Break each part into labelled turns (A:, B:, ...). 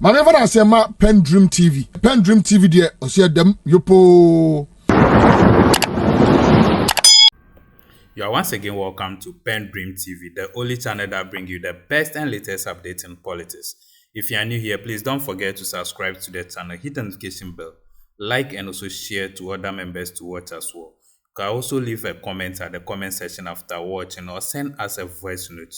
A: Maneva na sema PENDREAM TV. PENDREAM TV de osia dem yopo.
B: You are once again welcome to PENDREAM TV, the only channel that brings you the best and latest updates in politics. If you are new here, please don't forget to subscribe to the channel, hit the notification bell, like and also share to other members to watch as well. You can also leave a comment at the comment section after watching or send us a voice note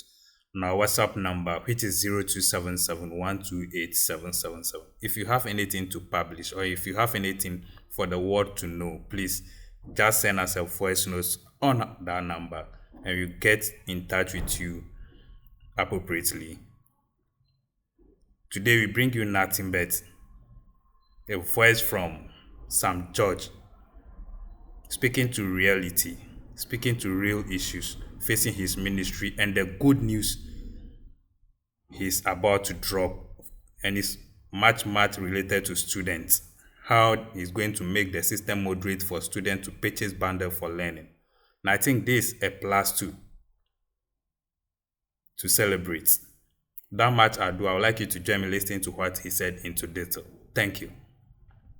B: on our WhatsApp number, which is 0277128777. If you have anything to publish or if you have anything for the world to know, please just send us a voice note on that number and we'll get in touch with you appropriately. Today we bring you nothing but a voice from Sam George, speaking to reality, speaking to real issues facing his ministry and the good news he's about to drop, and it's much related to students, how he's going to make the system moderate for students to purchase bundle for learning. And I think this is a plus two to celebrate. That much ado, I would like you to join me listening to what he said into detail. Thank you.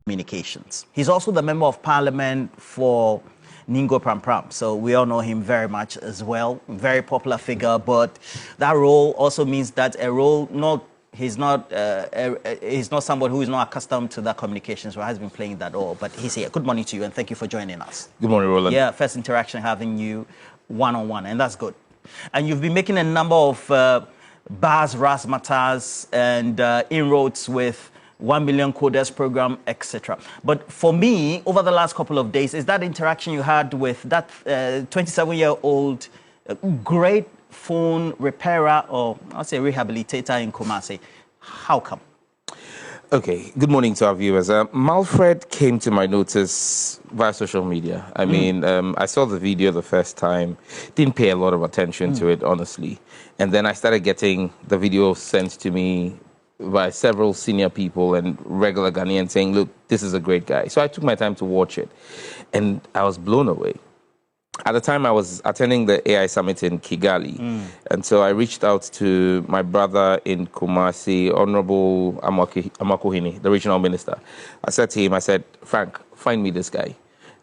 C: Communications. He's also the Member of Parliament for Ningo Pram. So we all know him very much as well. Very popular figure, but that role also means that he's not somebody who is not accustomed to that communications or has been playing that role. But he's here. Good morning to you and thank you for joining us.
D: Good morning, Roland.
C: Yeah, first interaction having you one-on-one, and that's good. And you've been making a number of bars, razzmatazz, and inroads with 1 million coders program, etc. But for me, over the last couple of days, is that interaction you had with that 27-year-old great phone repairer, or I'll say rehabilitator in Kumasi. How come?
D: Okay, good morning to our viewers. Malfred came to my notice via social media. I mean, I saw the video the first time, didn't pay a lot of attention to it, honestly. And then I started getting the video sent to me by several senior people and regular Ghanaians saying, look, this is a great guy. So I took my time to watch it, and I was blown away. At the time, I was attending the AI Summit in Kigali, and so I reached out to my brother in Kumasi, Honorable Amakohini, the regional minister. I said to him, Frank, find me this guy.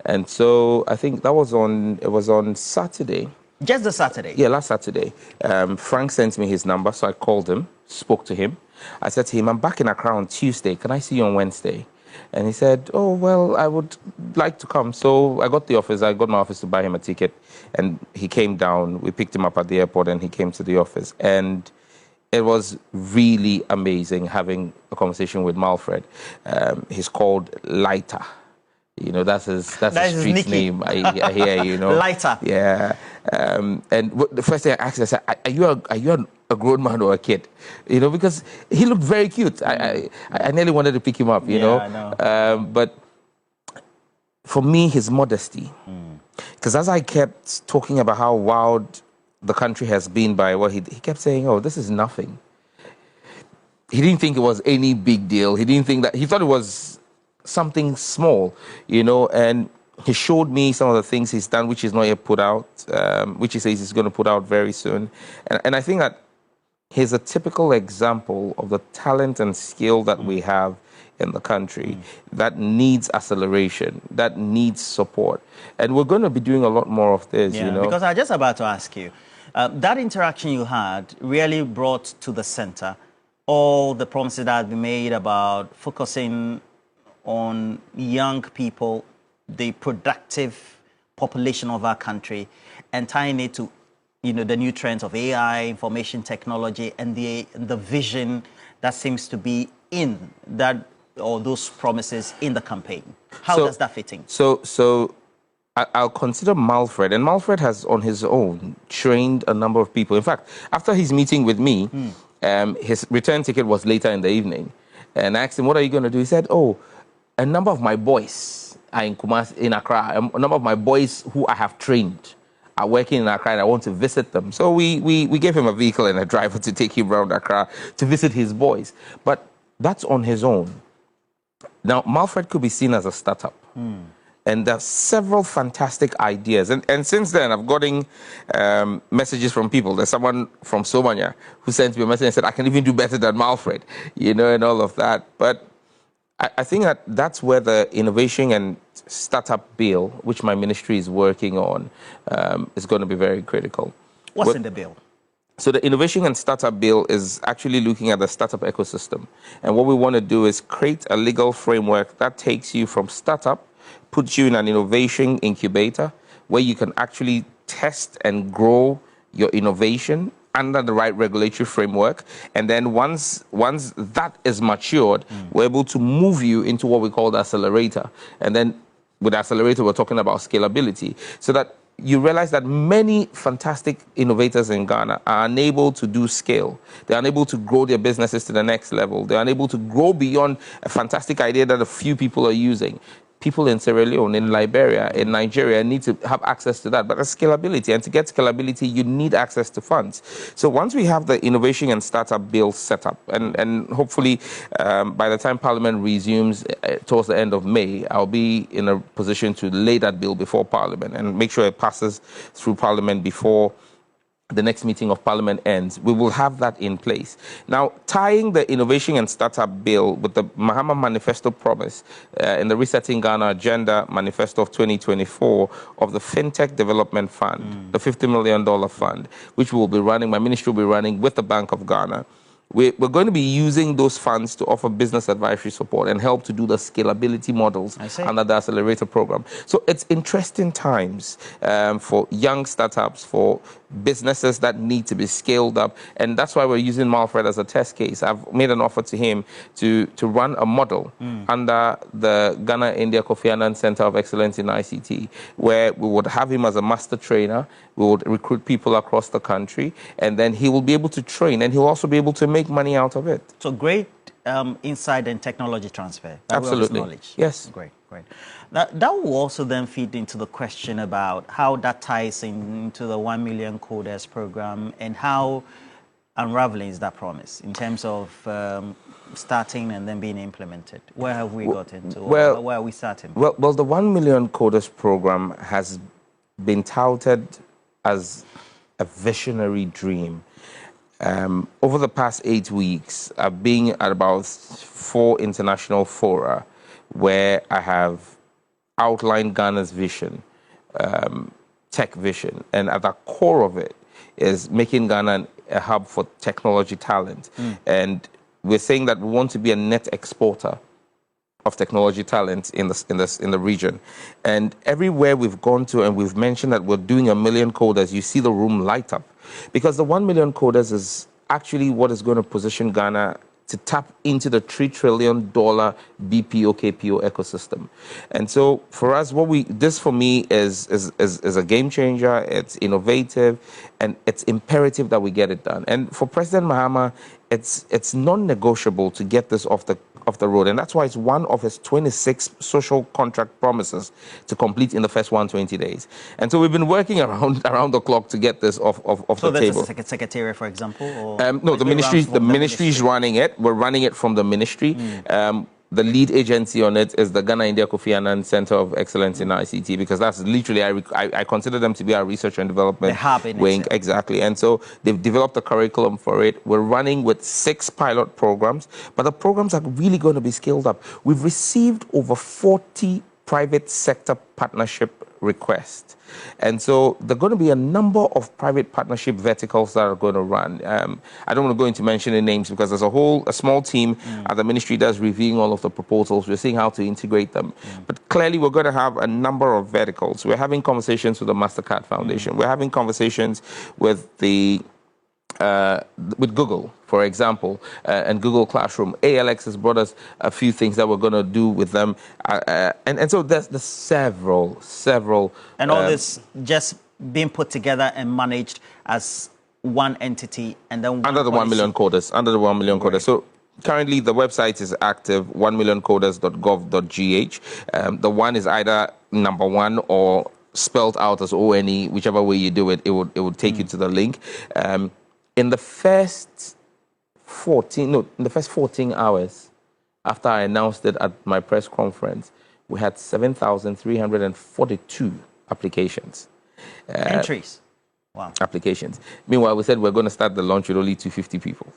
D: And so I think it was on Saturday.
C: Just the Saturday?
D: Yeah, last Saturday. Frank sent me his number, so I called him, spoke to him. I said to him, I'm back in Accra on Tuesday. Can I see you on Wednesday? And he said, oh, well, I would like to come. So I got my office to buy him a ticket. And he came down. We picked him up at the airport and he came to the office. And it was really amazing having a conversation with Malfred. He's called Lighter. You know, that's his street name. I hear, you know.
C: Lighter.
D: Yeah. And the first thing I asked him, I said, are you a grown man or a kid? You know, because he looked very cute. I nearly wanted to pick him up, you know. I know. But for me, his modesty. Because as I kept talking about how wild the country has been by what he kept saying, oh, this is nothing. He didn't think it was any big deal. He didn't think that, he thought it was something small, you know, and he showed me some of the things he's done, which he's not yet put out, which he says he's going to put out very soon. And I think that he's a typical example of the talent and skill that we have in the country that needs acceleration, that needs support. And we're going to be doing a lot more of this, you know.
C: Because I was just about to ask you, that interaction you had really brought to the center all the promises that had been made about focusing on young people, the productive population of our country, and tying it to, you know, the new trends of AI, information technology, and the vision that seems to be in that, or those promises in the campaign. How does that fit in?
D: So I'll consider Malfred, and Malfred has on his own trained a number of people. In fact, after his meeting with me, his return ticket was later in the evening, and I asked him, what are you going to do? He said, oh, a number of my boys are in Accra. A number of my boys who I have trained are working in Accra and I want to visit them. So we gave him a vehicle and a driver to take him around Accra to visit his boys. But that's on his own. Now, Malfred could be seen as a startup. And there are several fantastic ideas. And since then, I've gotten messages from people. There's someone from Somania who sent me a message and said, I can even do better than Malfred, you know, and all of that. But I think that that's where the innovation and startup bill, which my ministry is working on, is going to be very critical.
C: What's in the bill?
D: So the innovation and startup bill is actually looking at the startup ecosystem. And what we want to do is create a legal framework that takes you from startup, puts you in an innovation incubator where you can actually test and grow your innovation under the right regulatory framework. And then once that is matured, we're able to move you into what we call the accelerator. And then with the accelerator, we're talking about scalability, so that you realize that many fantastic innovators in Ghana are unable to do scale. They're unable to grow their businesses to the next level. They're unable to grow beyond a fantastic idea that a few people are using. People in Sierra Leone, in Liberia, in Nigeria need to have access to that. But there's scalability, and to get scalability, you need access to funds. So once we have the innovation and startup bill set up, and hopefully by the time Parliament resumes towards the end of May, I'll be in a position to lay that bill before Parliament and make sure it passes through Parliament before the next meeting of Parliament ends. We will have that in place. Now, tying the innovation and startup bill with the Mahama Manifesto promise in the Resetting Ghana Agenda Manifesto of 2024 of the FinTech Development Fund, the $50 million fund, which we will be running, my ministry will be running with the Bank of Ghana. We're going to be using those funds to offer business advisory support and help to do the scalability models under the accelerator program. So it's interesting times for young startups, for businesses that need to be scaled up. And that's why we're using Malfred as a test case. I've made an offer to him to run a model under the Ghana-India Kofi Annan Center of Excellence in ICT, where we would have him as a master trainer. We would recruit people across the country, and then he will be able to train, and he'll also be able to make money out of it.
C: So great insight and technology transfer.
D: Absolutely.
C: Knowledge.
D: Yes.
C: Great, great. That will also then feed into the question about how that ties into the 1 million coders program, and how unraveling is that promise in terms of starting and then being implemented. Where have we gotten to? Where are we starting?
D: Well, the 1 million coders program has been touted as a visionary dream. Over the past 8 weeks, I've been at about 4 international fora where I have outlined Ghana's vision, tech vision, and at the core of it is making Ghana a hub for technology talent. And we're saying that we want to be a net exporter of technology talent in the region. And everywhere we've gone to and we've mentioned that we're doing 1 million coders, you see the room light up. Because the 1 million coders is actually what is going to position Ghana to tap into the $3 trillion BPO KPO ecosystem. And so for us, this for me is a game changer. It's innovative, and it's imperative that we get it done. And for President Mahama, it's non-negotiable to get this off the road. And that's why it's one of his 26 social contract promises to complete in the first 120 days. And so we've been working around the clock to get this off the table. So
C: there's a secretariat, for example? Or
D: no, the ministry is running it. We're running it from the ministry. The lead agency on it is the Ghana-India Kofi Annan Center of Excellence in ICT, because that's literally, I consider them to be our research and development wing. Exactly. And so they've developed a curriculum for it. We're running with 6 pilot programs, but the programs are really going to be scaled up. We've received over 40 private sector partnership requests. And so there are going to be a number of private partnership verticals that are going to run. I don't want to go into mentioning names because there's a small team at the ministry that's reviewing all of the proposals. We're seeing how to integrate them. But clearly we're going to have a number of verticals. We're having conversations with the MasterCard Foundation. We're having conversations with with Google, for example, and Google Classroom. ALX has brought us a few things that we're going to do with them. And so there's several.
C: And all this just being put together and managed as one entity, and then
D: under the 1 million coders. Under the 1 million coders. So currently the website is active, 1millioncoders.gov.gh. The one is either number 1 or spelled out as ONE, whichever way you do it, it would take you to the link. In the first 14 hours after I announced it at my press conference, we had 7,342 applications.
C: Entries. Wow.
D: Applications. Meanwhile, we said we're going to start the launch with only 250 people.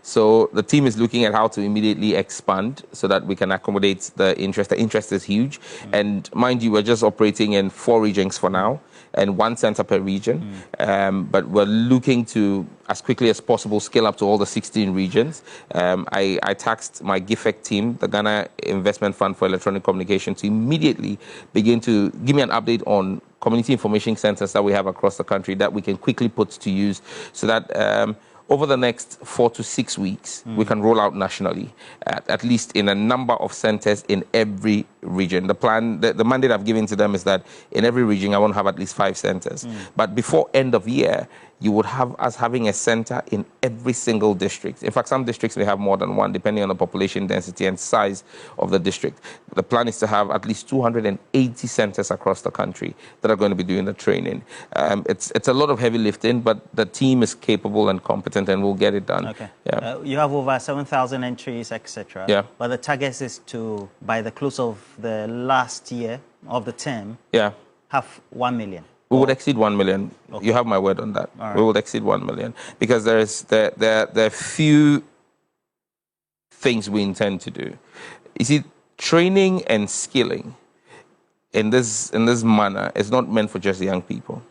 D: So the team is looking at how to immediately expand so that we can accommodate the interest. The interest is huge. And mind you, we're just operating in 4 regions for now and 1 center per region. But we're looking to, as quickly as possible, scale up to all the 16 regions. I tasked my GIFEC team, the Ghana Investment Fund for Electronic Communication, to immediately begin to give me an update on community information centers that we have across the country that we can quickly put to use so that over the next 4 to 6 weeks, we can roll out nationally, at least in a number of centers in every region. The plan, the mandate I've given to them is that in every region, I want to have at least 5 centers. But before end of year, you would have us having a center in every single district. In fact, some districts may have more than one, depending on the population density and size of the district. The plan is to have at least 280 centers across the country that are going to be doing the training. It's a lot of heavy lifting, but the team is capable and competent, and we'll get it done.
C: Okay. Yeah. You have over 7,000 entries, etc.
D: Yeah.
C: But the target is to, by the close of the last year of the term, have 1 million.
D: We would exceed 1 million. Okay. You have my word on that. Right. We will exceed 1 million because there are few things we intend to do. You see, training and skilling in this manner is not meant for just young people.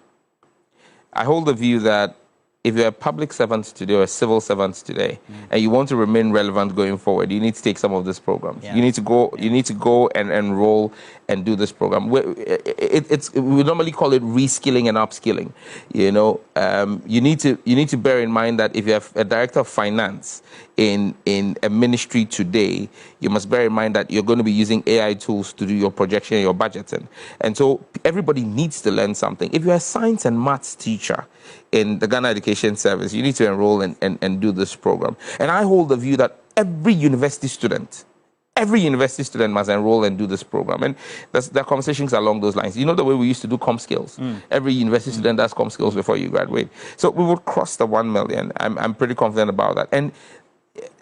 D: I hold the view that if you're a public servant today or a civil servant today, and you want to remain relevant going forward, you need to take some of these programs. Yeah. You need to go. You need to go and enroll and do this program. We normally call it reskilling and upskilling. You know, you need to bear in mind that if you have a director of finance in a ministry today, you must bear in mind that you're going to be using AI tools to do your projection and your budgeting. And so everybody needs to learn something. If you're a science and maths teacher in the Ghana Education Service, you need to enroll and do this program. And I hold the view that every university student must enroll and do this program. And there are conversations along those lines. You know the way we used to do comp skills? Every university student does comp skills before you graduate. So we would cross the 1 million. I'm pretty confident about that. And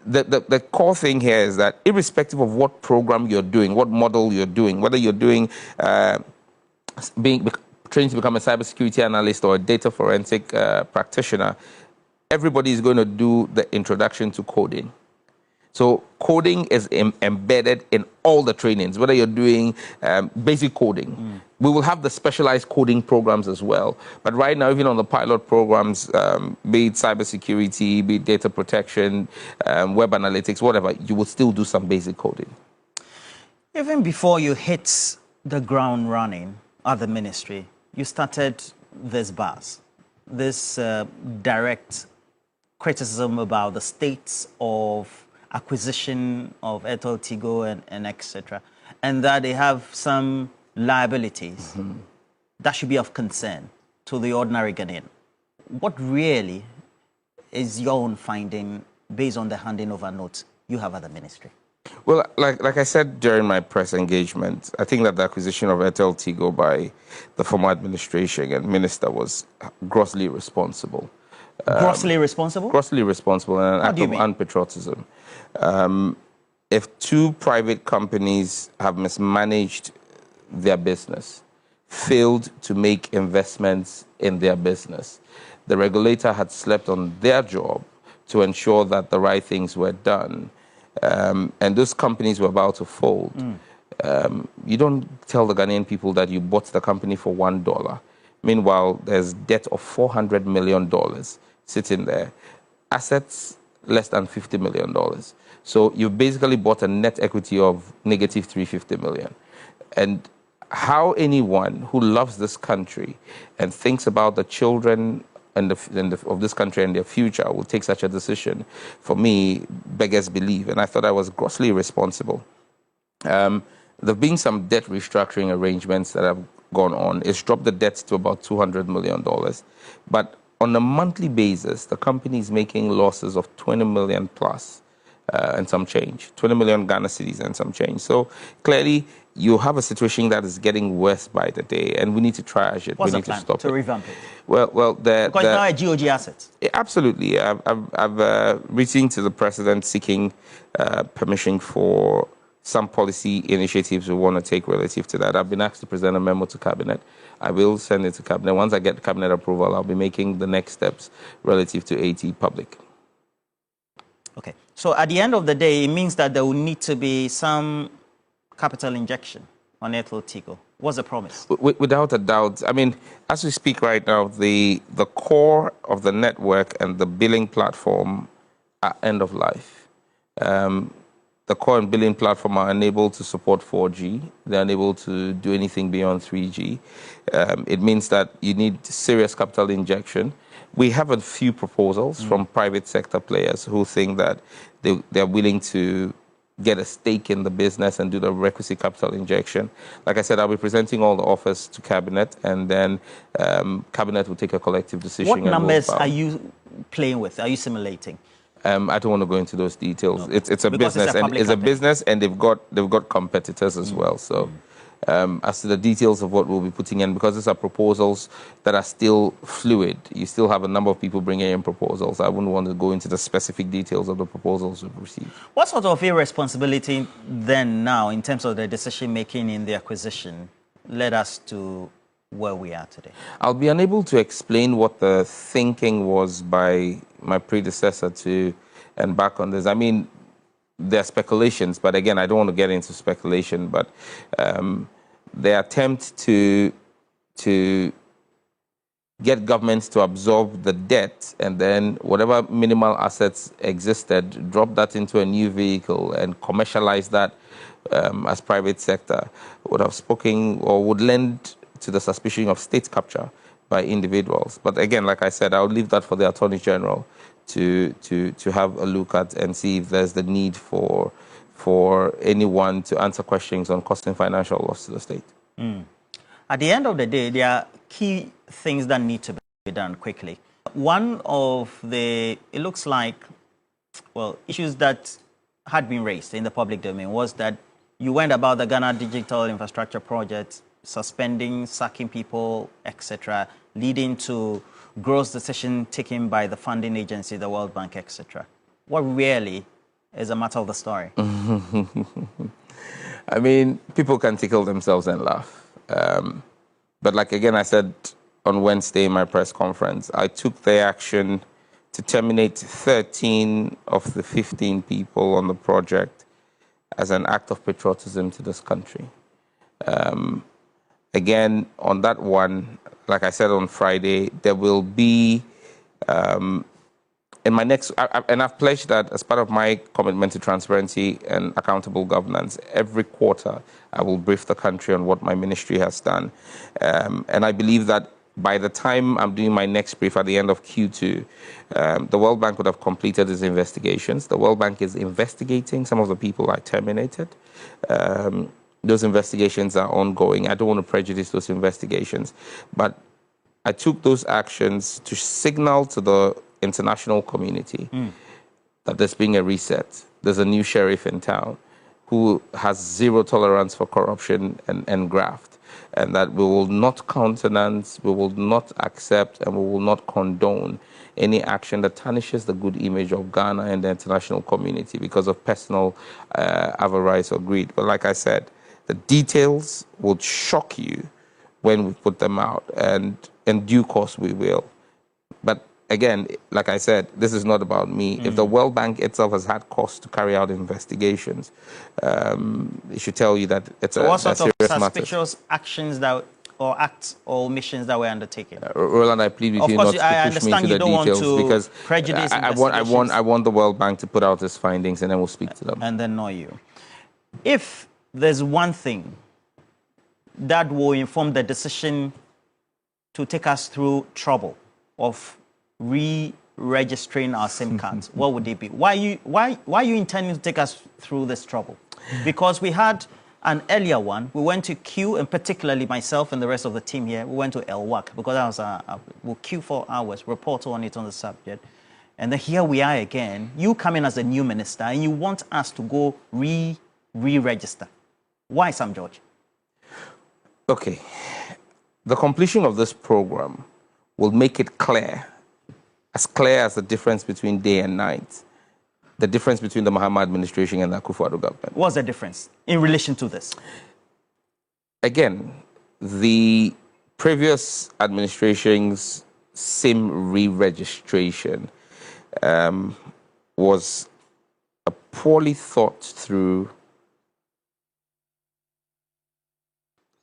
D: the core thing here is that irrespective of what program you're doing, what model you're doing, whether you're doing trained to become a cybersecurity analyst or a data forensic practitioner, everybody is going to do the introduction to coding. So coding is embedded in all the trainings, whether you're doing basic coding. We will have the specialized coding programs as well. But right now, even on the pilot programs, be it cybersecurity, be it data protection, web analytics, whatever, you will still do some basic coding.
C: Even before you hit the ground running at the ministry, you started this buzz, this direct criticism about the states of acquisition of Airtel, Tigo, and etc., and that they have some liabilities that should be of concern to the ordinary Ghanaian. What really is your own finding based on the handing over notes you have at the ministry?
D: Well, like I said during my press engagement, I think that the acquisition of Airtel Tigo by the former administration and minister was grossly irresponsible.
C: Grossly responsible?
D: Grossly responsible and an act of unpatriotism. If 2 private companies have mismanaged their business, failed to make investments in their business, the regulator had slept on their job to ensure that the right things were done, and those companies were about to fold. You don't tell the Ghanaian people that you bought the company for $1. Meanwhile, there's debt of $400 million sitting there. Assets less than $50 million. So you basically bought a net equity of negative $350 million. And how anyone who loves this country and thinks about the children of this country and their future will take such a decision, for me, beggars belief. And I thought I was grossly irresponsible. There have been some debt restructuring arrangements that have gone on. It's dropped the debt to about $200 million. But on a monthly basis, the company is making losses of 20 million plus and some change, 20 million Ghana cedis and some change. So clearly, you have a situation that is getting worse by the day, and we need to triage it.
C: What's
D: we need
C: the plan
D: to stop
C: to revamp it?
D: Well,
C: because now a GOG asset.
D: Absolutely. I've written to the president seeking permission for some policy initiatives we want to take relative to that. I've been asked to present a memo to Cabinet. I will send it to Cabinet. Once I get Cabinet approval, I'll be making the next steps relative to AT public.
C: Okay. So at the end of the day, it means that there will need to be some capital injection on Airtel Tigo. What's the promise?
D: Without a doubt. I mean, as we speak right now, the core of the network and the billing platform are end of life. The core and billing platform are unable to support 4G. They're unable to do anything beyond 3G. It means that you need serious capital injection. We have a few proposals from private sector players who think that they're willing to get a stake in the business and do the requisite capital injection. Like I said, I'll be presenting all the offers to Cabinet, and then Cabinet will take a collective decision.
C: What numbers are you playing with? Are you simulating?
D: I don't want to go into those details. Okay. It's a
C: because
D: business, and it's a business, and they've got competitors as well. So, as to the details of what we'll be putting in, because these are proposals that are still fluid. You still have a number of people bringing in proposals. I wouldn't want to go into the specific details of the proposals we've received.
C: What sort of irresponsibility then now, in terms of the decision making in the acquisition, led us to where we are today?
D: I'll be unable to explain what the thinking was by my predecessor to embark on this. I mean, there are speculations, but again, I don't want to get into speculation, but the attempt to get governments to absorb the debt and then whatever minimal assets existed, drop that into a new vehicle and commercialize that as private sector would have spoken or would lend to the suspicion of state capture by individuals. But again, like I said, I'll leave that for the Attorney General to have a look at and see if there's the need for anyone to answer questions on causing financial loss to the state.
C: At the end of the day, there are key things that need to be done quickly. One of the, it looks like, well, issues that had been raised in the public domain was that you went about the Ghana Digital Infrastructure Project, suspending, sacking people, etc., leading to gross decision taken by the funding agency, the World Bank, etc. What really is a matter of the story?
D: I mean, people can tickle themselves and laugh. But like, again, I said on Wednesday in my press conference, I took the action to terminate 13 of the 15 people on the project as an act of patriotism to this country. Again, on that one, like I said on Friday, there will be, in my next, and I've pledged that as part of my commitment to transparency and accountable governance, every quarter I will brief the country on what my ministry has done. And I believe that by the time I'm doing my next brief at the end of Q2, the World Bank would have completed its investigations. The World Bank is investigating some of the people I terminated. Those investigations are ongoing. I don't want to prejudice those investigations, but I took those actions to signal to the international community that there's being a reset. There's a new sheriff in town who has zero tolerance for corruption and graft, and that we will not countenance, we will not accept, and we will not condone any action that tarnishes the good image of Ghana and the international community because of personal avarice or greed. But like I said, the details will shock you when we put them out, and in due course we will. But again, like I said, this is not about me. If the World Bank itself has had costs to carry out investigations, it should tell you that it's a serious matter. What sort of
C: suspicious actions that, or acts or missions that were undertaken?
D: Roland, I plead with you not to push me into the details because
C: prejudice
D: I want the World Bank to put out its findings and then we'll speak to them.
C: And then know you. If there's one thing that will inform the decision to take us through trouble of re-registering our SIM cards, what would it be? Why are you intending to take us through this trouble? Because we had an earlier one. We went to Q, and particularly myself and the rest of the team here, we went to LWAC because that was we'll queue for hours, report on it on the subject. And then here we are again. You come in as a new minister and you want us to go re-register. Why, Sam George?
D: Okay. The completion of this program will make it clear as the difference between day and night, the difference between the Mahama administration and the Akufo-Addo government.
C: What's the difference in relation to this?
D: Again, the previous administration's SIM re-registration was a poorly thought through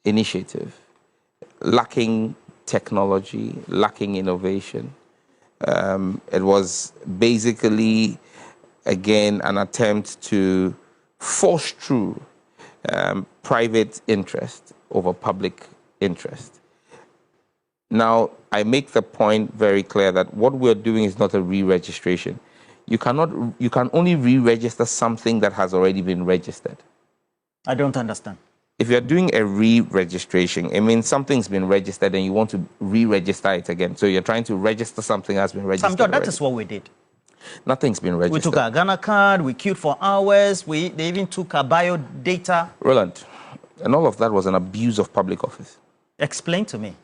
D: initiative, lacking technology, lacking innovation. It was basically, again, an attempt to force through private interest over public interest. Now, I make the point very clear that what we're doing is not a re-registration. You can only re-register something that has already been registered.
C: I don't understand.
D: If you're doing a re-registration, it means something's been registered and you want to re-register it again. So you're trying to register something that's been registered.
C: Sam John, that is what we did.
D: Nothing's been registered.
C: We took our Ghana card, we queued for hours, they even took our bio data.
D: Roland, and all of that was an abuse of public office. Explain to me.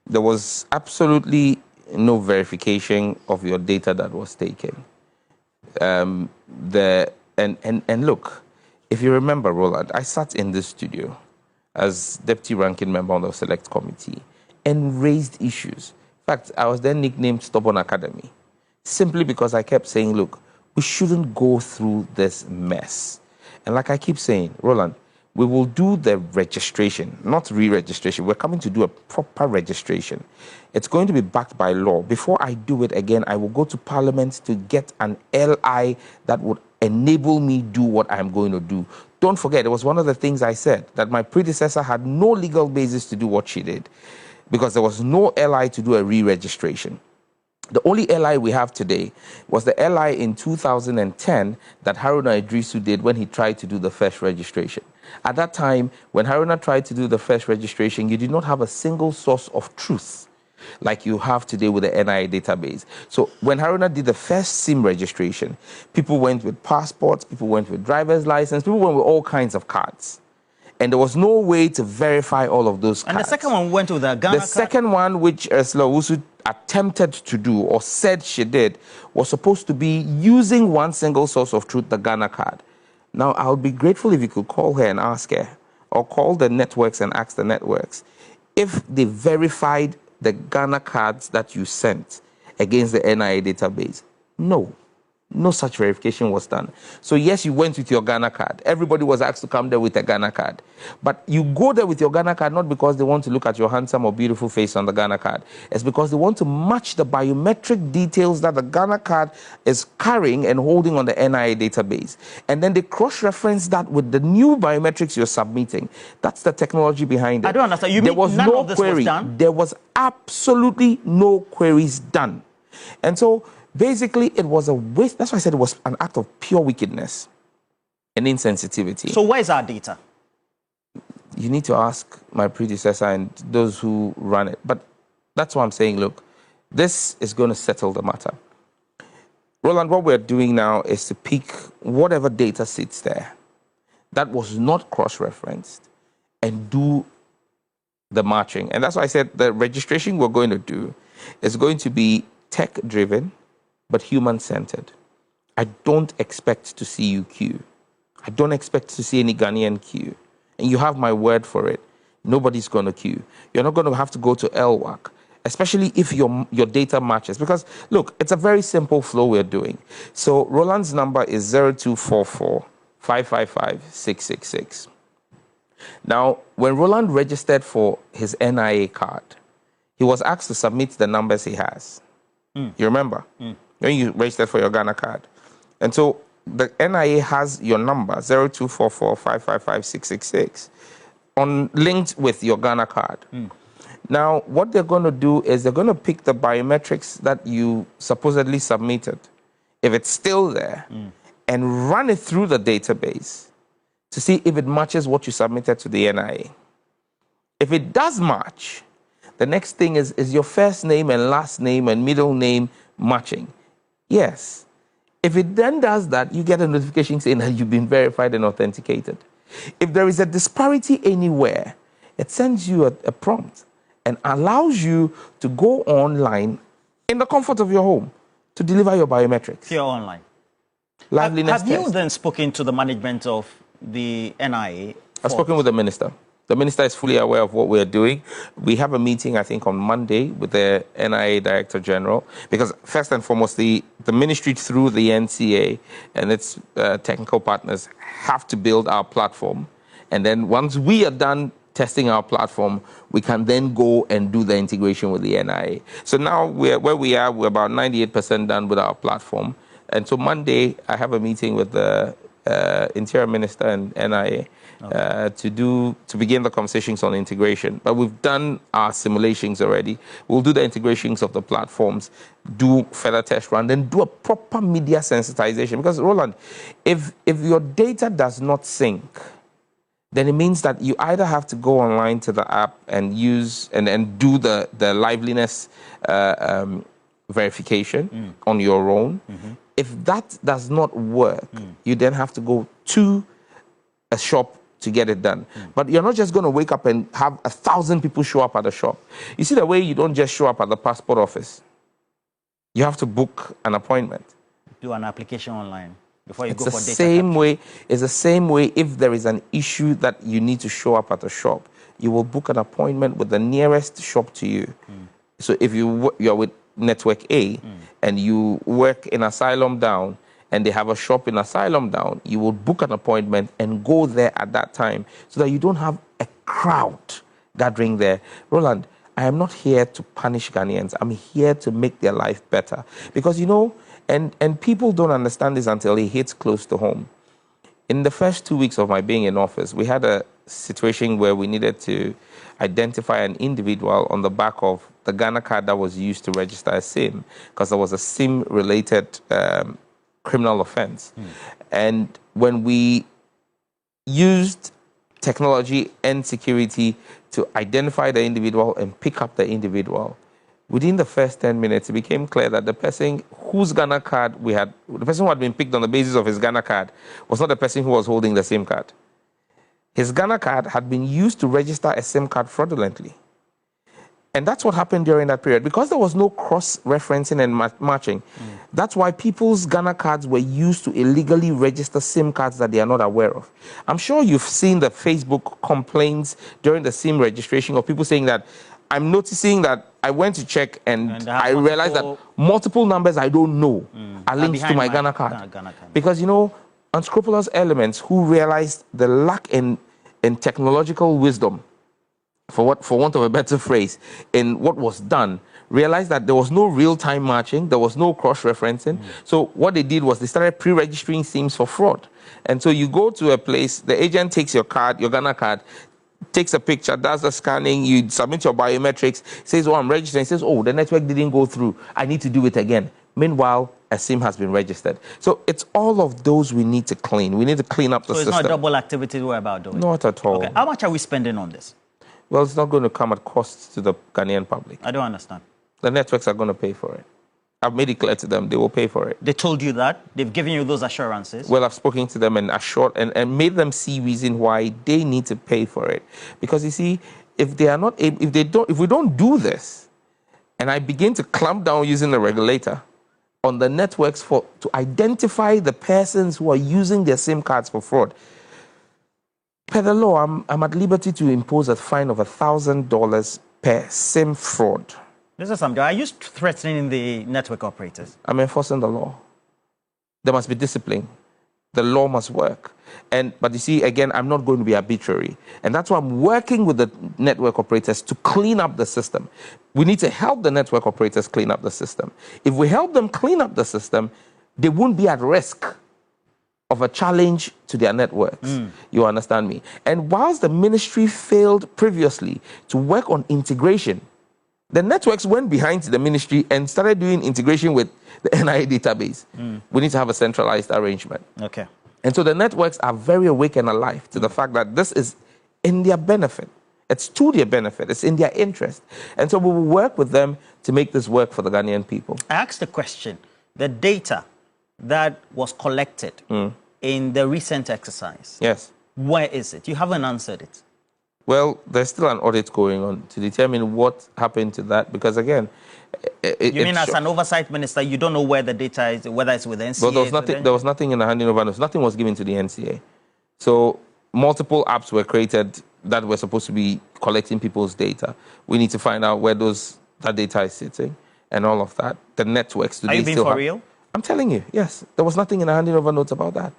D: There was absolutely no verification of your data that was taken. And look, if you remember, Roland, I sat in this studio as deputy ranking member on the select committee and raised issues. In fact, I was then nicknamed Stubborn Academy, simply because I kept saying, look, we shouldn't go through this mess. And like I keep saying, Roland, we will do the registration, not re-registration. We're coming to do a proper registration. It's going to be backed by law. Before I do it again, I will go to Parliament to get an LI that would enable me do what I'm going to do. Don't forget, it was one of the things I said, that my predecessor had no legal basis to do what she did because there was no LI to do a re-registration. The only LI we have today was the LI in 2010 that Haruna Idrisu did when he tried to do the first registration. At that time, when Haruna tried to do the first registration, you did not have a single source of truth like you have today with the NIA database. So when Haruna did the first SIM registration, people went with passports, people went with driver's license, people went with all kinds of cards. And there was no way to verify all of those cards.
C: And the second one went with the Ghana card?
D: The second one, which Ursula Owusu attempted to do or said she did, was supposed to be using one single source of truth, the Ghana card. Now, I would be grateful if you could call her and ask her, or call the networks and ask the networks, if they verified the Ghana cards that you sent against the NIA database. No. No such verification was done. So yes, you went with your Ghana card. Everybody was asked to come there with a Ghana card. But you go there with your Ghana card not because they want to look at your handsome or beautiful face on the Ghana card. It's because they want to match the biometric details that the Ghana card is carrying and holding on the NIA database. And then they cross-reference that with the new biometrics you're submitting. That's the technology behind it.
C: I don't understand. You mean none of this was done?
D: There was absolutely no queries done. And so basically, it was a waste. That's why I said it was an act of pure wickedness and insensitivity.
C: So where's our data?
D: You need to ask my predecessor and those who run it. But that's why I'm saying, look, this is going to settle the matter. Roland, what we're doing now is to pick whatever data sits there that was not cross-referenced and do the matching. And that's why I said the registration we're going to do is going to be tech-driven, but human-centered. I don't expect to see you queue. I don't expect to see any Ghanaian queue. And you have my word for it. Nobody's going to queue. You're not going to have to go to LWAC, especially if your data matches. Because, look, it's a very simple flow we're doing. So Roland's number is 0244 555 666. Now, when Roland registered for his NIA card, he was asked to submit the numbers he has. You remember? When you registered for your Ghana card. And so the NIA has your number, 0244 555 666, linked with your Ghana card. Now, what they're going to do is they're going to pick the biometrics that you supposedly submitted, if it's still there, and run it through the database to see if it matches what you submitted to the NIA. If it does match, the next thing is your first name and last name and middle name matching? Yes. If it then does that, you get a notification saying that you've been verified and authenticated. If there is a disparity anywhere, it sends you a prompt and allows you to go online in the comfort of your home to deliver your biometrics.
C: Pure online. Have you then spoken to the management of the NIA?
D: I've spoken with the minister. The minister is fully aware of what we're doing. We have a meeting, I think, on Monday with the NIA Director General, because first and foremost, the ministry through the NCA and its technical partners have to build our platform. And then once we are done testing our platform, we can then go and do the integration with the NIA. So now we're about 98% done with our platform. And so Monday, I have a meeting with the Interior Minister and NIA to begin the conversations on integration. But we've done our simulations already. We'll do the integrations of the platforms, do further test run, then do a proper media sensitization. Because Roland, if your data does not sync, then it means that you either have to go online to the app and use and do the liveliness verification on your own. If that does not work, you then have to go to a shop to get it done. But you're not just going to wake up and have 1,000 people show up at the shop. You see the way you don't just show up at the passport office. You have to book an appointment.
C: Do an application online before you go for data.
D: It's the same way if there is an issue that you need to show up at a shop, you will book an appointment with the nearest shop to you. So if you're with Network A and you work in Asylum Down and they have a shop in Asylum Down, you will book an appointment and go there at that time so that you don't have a crowd gathering there. Roland, I am not here to punish Ghanaians. I'm here to make their life better. Because, you know, and people don't understand this until it hits close to home. In the first 2 weeks of my being in office, we had a situation where we needed to identify an individual on the back of the Ghana card that was used to register a SIM, because there was a SIM-related criminal offense. And when we used technology and security to identify the individual and pick up the individual, within the first 10 minutes, it became clear that the person whose Ghana card the person who had been picked on the basis of his Ghana card was not the person who was holding the SIM card. His Ghana card had been used to register a SIM card fraudulently. And that's what happened during that period. Because there was no cross-referencing and matching, that's why people's Ghana cards were used to illegally register SIM cards that they are not aware of. I'm sure you've seen the Facebook complaints during the SIM registration of people saying that, I'm noticing that I went to check and I realized that multiple numbers I don't know are linked to my Ghana card. Because, you know, unscrupulous elements who realized the lack in technological wisdom, for want of a better phrase, in what was done, realized that there was no real-time matching, there was no cross-referencing. So what they did was they started pre-registering SIMs for fraud. And so you go to a place, the agent takes your card, your Ghana card, takes a picture, does the scanning, you submit your biometrics, says, oh, I'm registering, says, oh, the network didn't go through, I need to do it again. Meanwhile, a SIM has been registered. So it's all of those we need to clean. We need to clean up the system.
C: So it's not double activity we're about doing?
D: Not at all.
C: Okay. How much are we spending on this?
D: Well, it's not going to come at cost to the Ghanaian public.
C: I don't understand.
D: The networks are going to pay for it. I've made it clear to them they will pay for it.
C: They told you that? They've given you those assurances?
D: Well, I've spoken to them and assured and made them see reason why they need to pay for it. Because you see, if they are not able, if we don't do this, and I begin to clamp down using the regulator on the networks to identify the persons who are using their SIM cards for fraud, per the law, I'm at liberty to impose a fine of $1,000 per SIM fraud.
C: This is something. Are you threatening the network operators?
D: I'm enforcing the law. There must be discipline. The law must work. But you see, again, I'm not going to be arbitrary. And that's why I'm working with the network operators to clean up the system. We need to help the network operators clean up the system. If we help them clean up the system, they won't be at risk of a challenge to their networks. You understand me? And whilst the ministry failed previously to work on integration, the networks went behind the ministry and started doing integration with the NIA database. We need to have a centralized arrangement.
C: Okay.
D: And so the networks are very awake and alive to the fact that this is in their benefit. It's to their benefit. It's in their interest. And so we will work with them to make this work for the Ghanaian people.
C: I asked the question, the data that was collected in the recent exercise.
D: Yes.
C: Where is it? You haven't answered it.
D: Well, there's still an audit going on to determine what happened to that. Because again,
C: You mean as an oversight minister, you don't know where the data is, whether it's with NCA?
D: Well, there was nothing in the handing over notes. Nothing was given to the NCA. So multiple apps were created that were supposed to be collecting people's data. We need to find out where that data is sitting and all of that. The networks.
C: Are you being for real?
D: I'm telling you, yes. There was nothing in the handing over notes about that.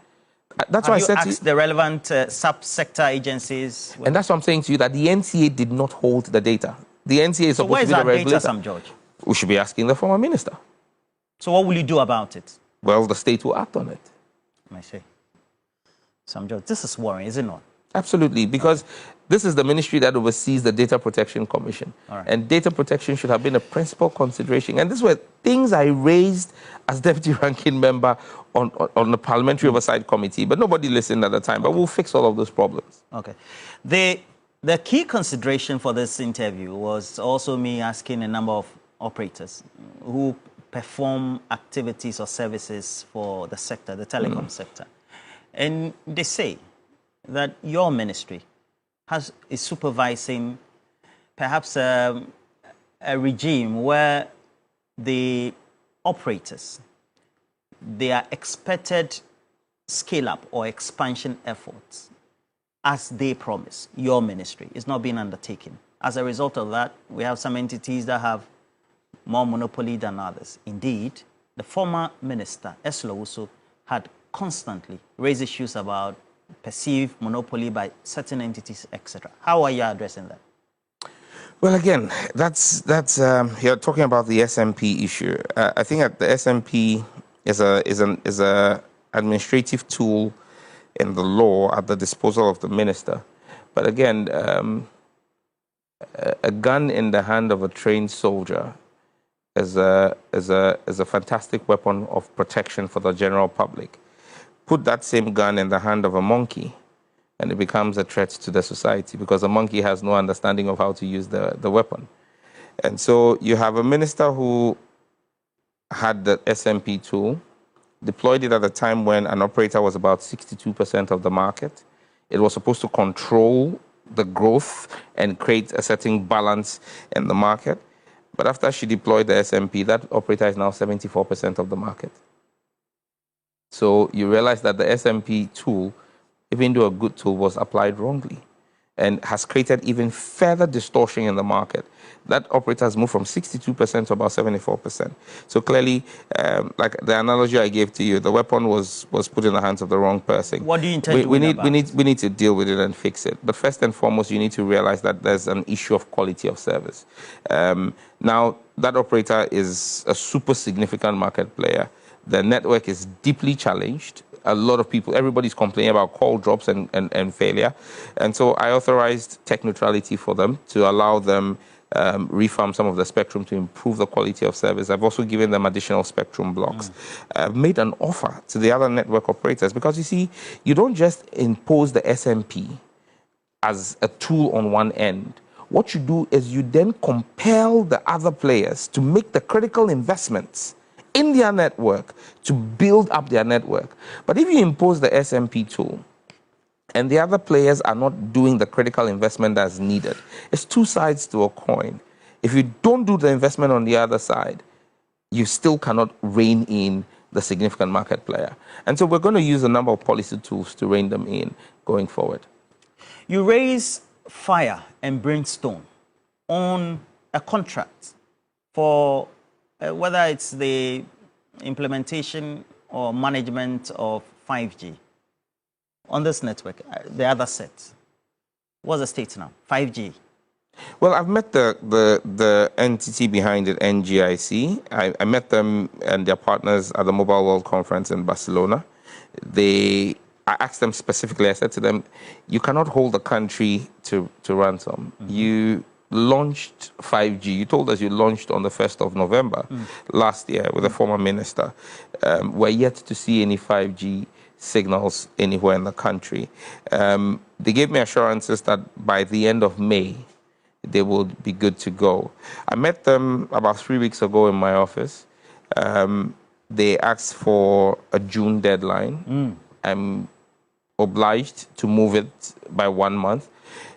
D: That's why I said
C: to you, asked the relevant sub-sector agencies?
D: And that's what I'm saying to you, that the NCA did not hold the data. The NCA is supposed to be the regulator. So where is that data,
C: Sam George?
D: We should be asking the former minister.
C: So what will you do about it?
D: Well, the state will act on it.
C: I see. Sam George, this is worrying, is it not?
D: Absolutely, because this is the ministry that oversees the Data Protection Commission.
C: Right.
D: And data protection should have been a principal consideration. And these were things I raised as deputy ranking member on the Parliamentary Oversight Committee, but nobody listened at the time. But we'll fix all of those problems.
C: Okay. The key consideration for this interview was also me asking a number of operators who perform activities or services for the sector, the telecom sector. And they say that your ministry is supervising perhaps a regime where the operators, their expected scale-up or expansion efforts, as they promise, your ministry, is not being undertaken. As a result of that, we have some entities that have more monopoly than others. Indeed, the former minister, Eslo Wusu, had constantly raised issues about perceived monopoly by certain entities, etc. How are you addressing that?
D: Well, again, that's you're talking about the SMP issue. I think that the SMP is a administrative tool in the law at the disposal of the minister. But again, a gun in the hand of a trained soldier is a fantastic weapon of protection for the general public. Put that same gun in the hand of a monkey, and it becomes a threat to the society because the monkey has no understanding of how to use the weapon. And so you have a minister who had the SMP tool, deployed it at a time when an operator was about 62% of the market. It was supposed to control the growth and create a certain balance in the market. But after she deployed the SMP, that operator is now 74% of the market. So you realize that the SMP tool, even though a good tool, was applied wrongly and has created even further distortion in the market. That operator has moved from 62% to about 74%. So clearly, like the analogy I gave to you, the weapon was put in the hands of the wrong person.
C: What do you intend to do?
D: We need to deal with it and fix it. But first and foremost, you need to realize that there's an issue of quality of service. Now, that operator is a super significant market player. The network is deeply challenged. A lot of people, everybody's complaining about call drops and failure. And so I authorized tech neutrality for them to allow them refarm some of the spectrum to improve the quality of service. I've also given them additional spectrum blocks. I've made an offer to the other network operators because, you see, you don't just impose the SMP as a tool on one end. What you do is you then compel the other players to make the critical investments in their network to build up their network. But if you impose the SMP tool and the other players are not doing the critical investment that's needed, it's two sides to a coin. If you don't do the investment on the other side, you still cannot rein in the significant market player. And so we're going to use a number of policy tools to rein them in going forward.
C: You raise fire and brimstone on a contract for whether it's the implementation or management of 5G on this network, the other set. What's the state now? 5G.
D: Well, I've met the entity behind it, NGIC. I met them and their partners at the Mobile World Conference in Barcelona. I asked them specifically, I said to them, you cannot hold the country to ransom. You launched 5G. You told us you launched on the 1st of November last year with a former minister. We're yet to see any 5G signals anywhere in the country. They gave me assurances that by the end of May, they will be good to go. I met them about 3 weeks ago in my office. They asked for a June deadline. I'm obliged to move it by 1 month.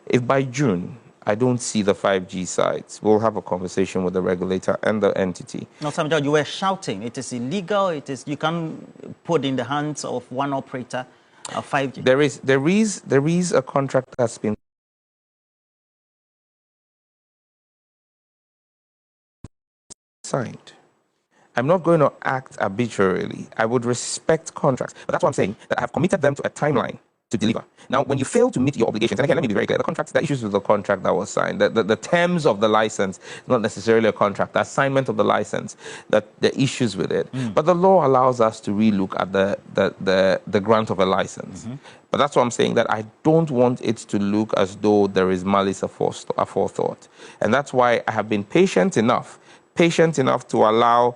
D: If by June I don't see the 5G sides. We'll have a conversation with the regulator and the entity.
C: Now, Samuel, you were shouting, it is illegal, you can't put in the hands of one operator 5G.
D: There is a contract that's been signed. I'm not going to act arbitrarily. I would respect contracts. But that's what I'm saying, that I have committed them to a timeline to deliver. Now, when you fail to meet your obligations, and again, let me be very clear, the issues with the contract that was signed, the terms of the license, not necessarily a contract, the assignment of the license, the issues with it. But the law allows us to relook at the grant of a license. But that's what I'm saying, that I don't want it to look as though there is malice aforethought. And that's why I have been patient enough to allow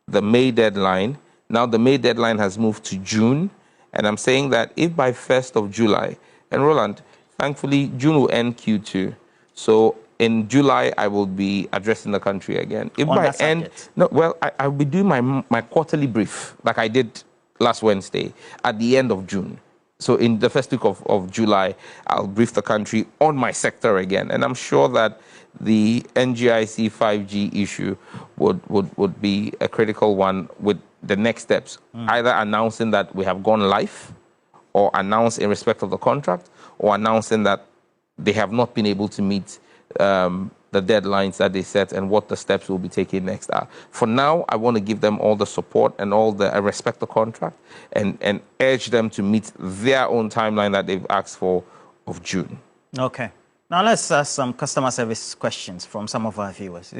D: the May deadline. Now the May deadline has moved to June. And I'm saying that if by 1st of July, and Roland, thankfully, June will end Q2. So in July, I will be addressing the country again. If
C: on
D: by end, no, well, I'll be doing my quarterly brief like I did last Wednesday at the end of June. So in the first week of July, I'll brief the country on my sector again. And I'm sure that the NGIC 5G issue would be a critical one with the next steps, either announcing that we have gone live, or announce in respect of the contract, or announcing that they have not been able to meet the deadlines that they set and what the steps will be taken next are. For now, I want to give them all the support and I respect the contract and urge them to meet their own timeline that they've asked for of June.
C: Okay. Now let's ask some customer service questions from some of our viewers.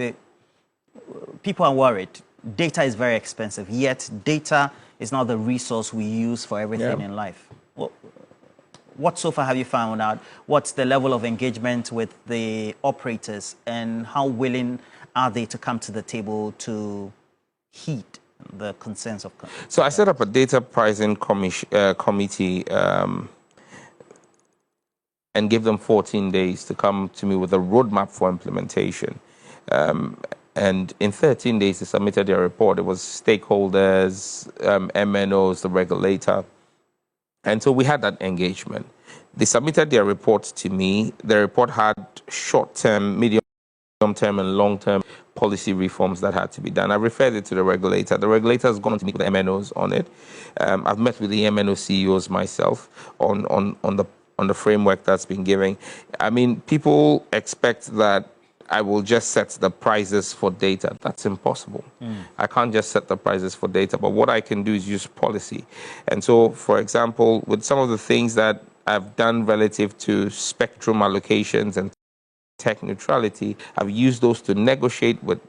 C: People are worried. Data is very expensive, yet data is not the resource we use for everything in life. What so far have you found out? What's the level of engagement with the operators, and how willing are they to come to the table to heed the concerns of customers?
D: So I set up a data pricing committee and give them 14 days to come to me with a roadmap for implementation. And in 13 days, they submitted their report. It was stakeholders, MNOs, the regulator. And so we had that engagement. They submitted their report to me. The report had short-term, medium-term, and long-term policy reforms that had to be done. I referred it to the regulator. The regulator has gone to meet with the MNOs on it. I've met with the MNO CEOs myself on the framework that's been given. I mean, people expect that I will just set the prices for data. That's impossible. I can't just set the prices for data, but what I can do is use policy. And so, for example, with some of the things that I've done relative to spectrum allocations and tech neutrality, I've used those to negotiate with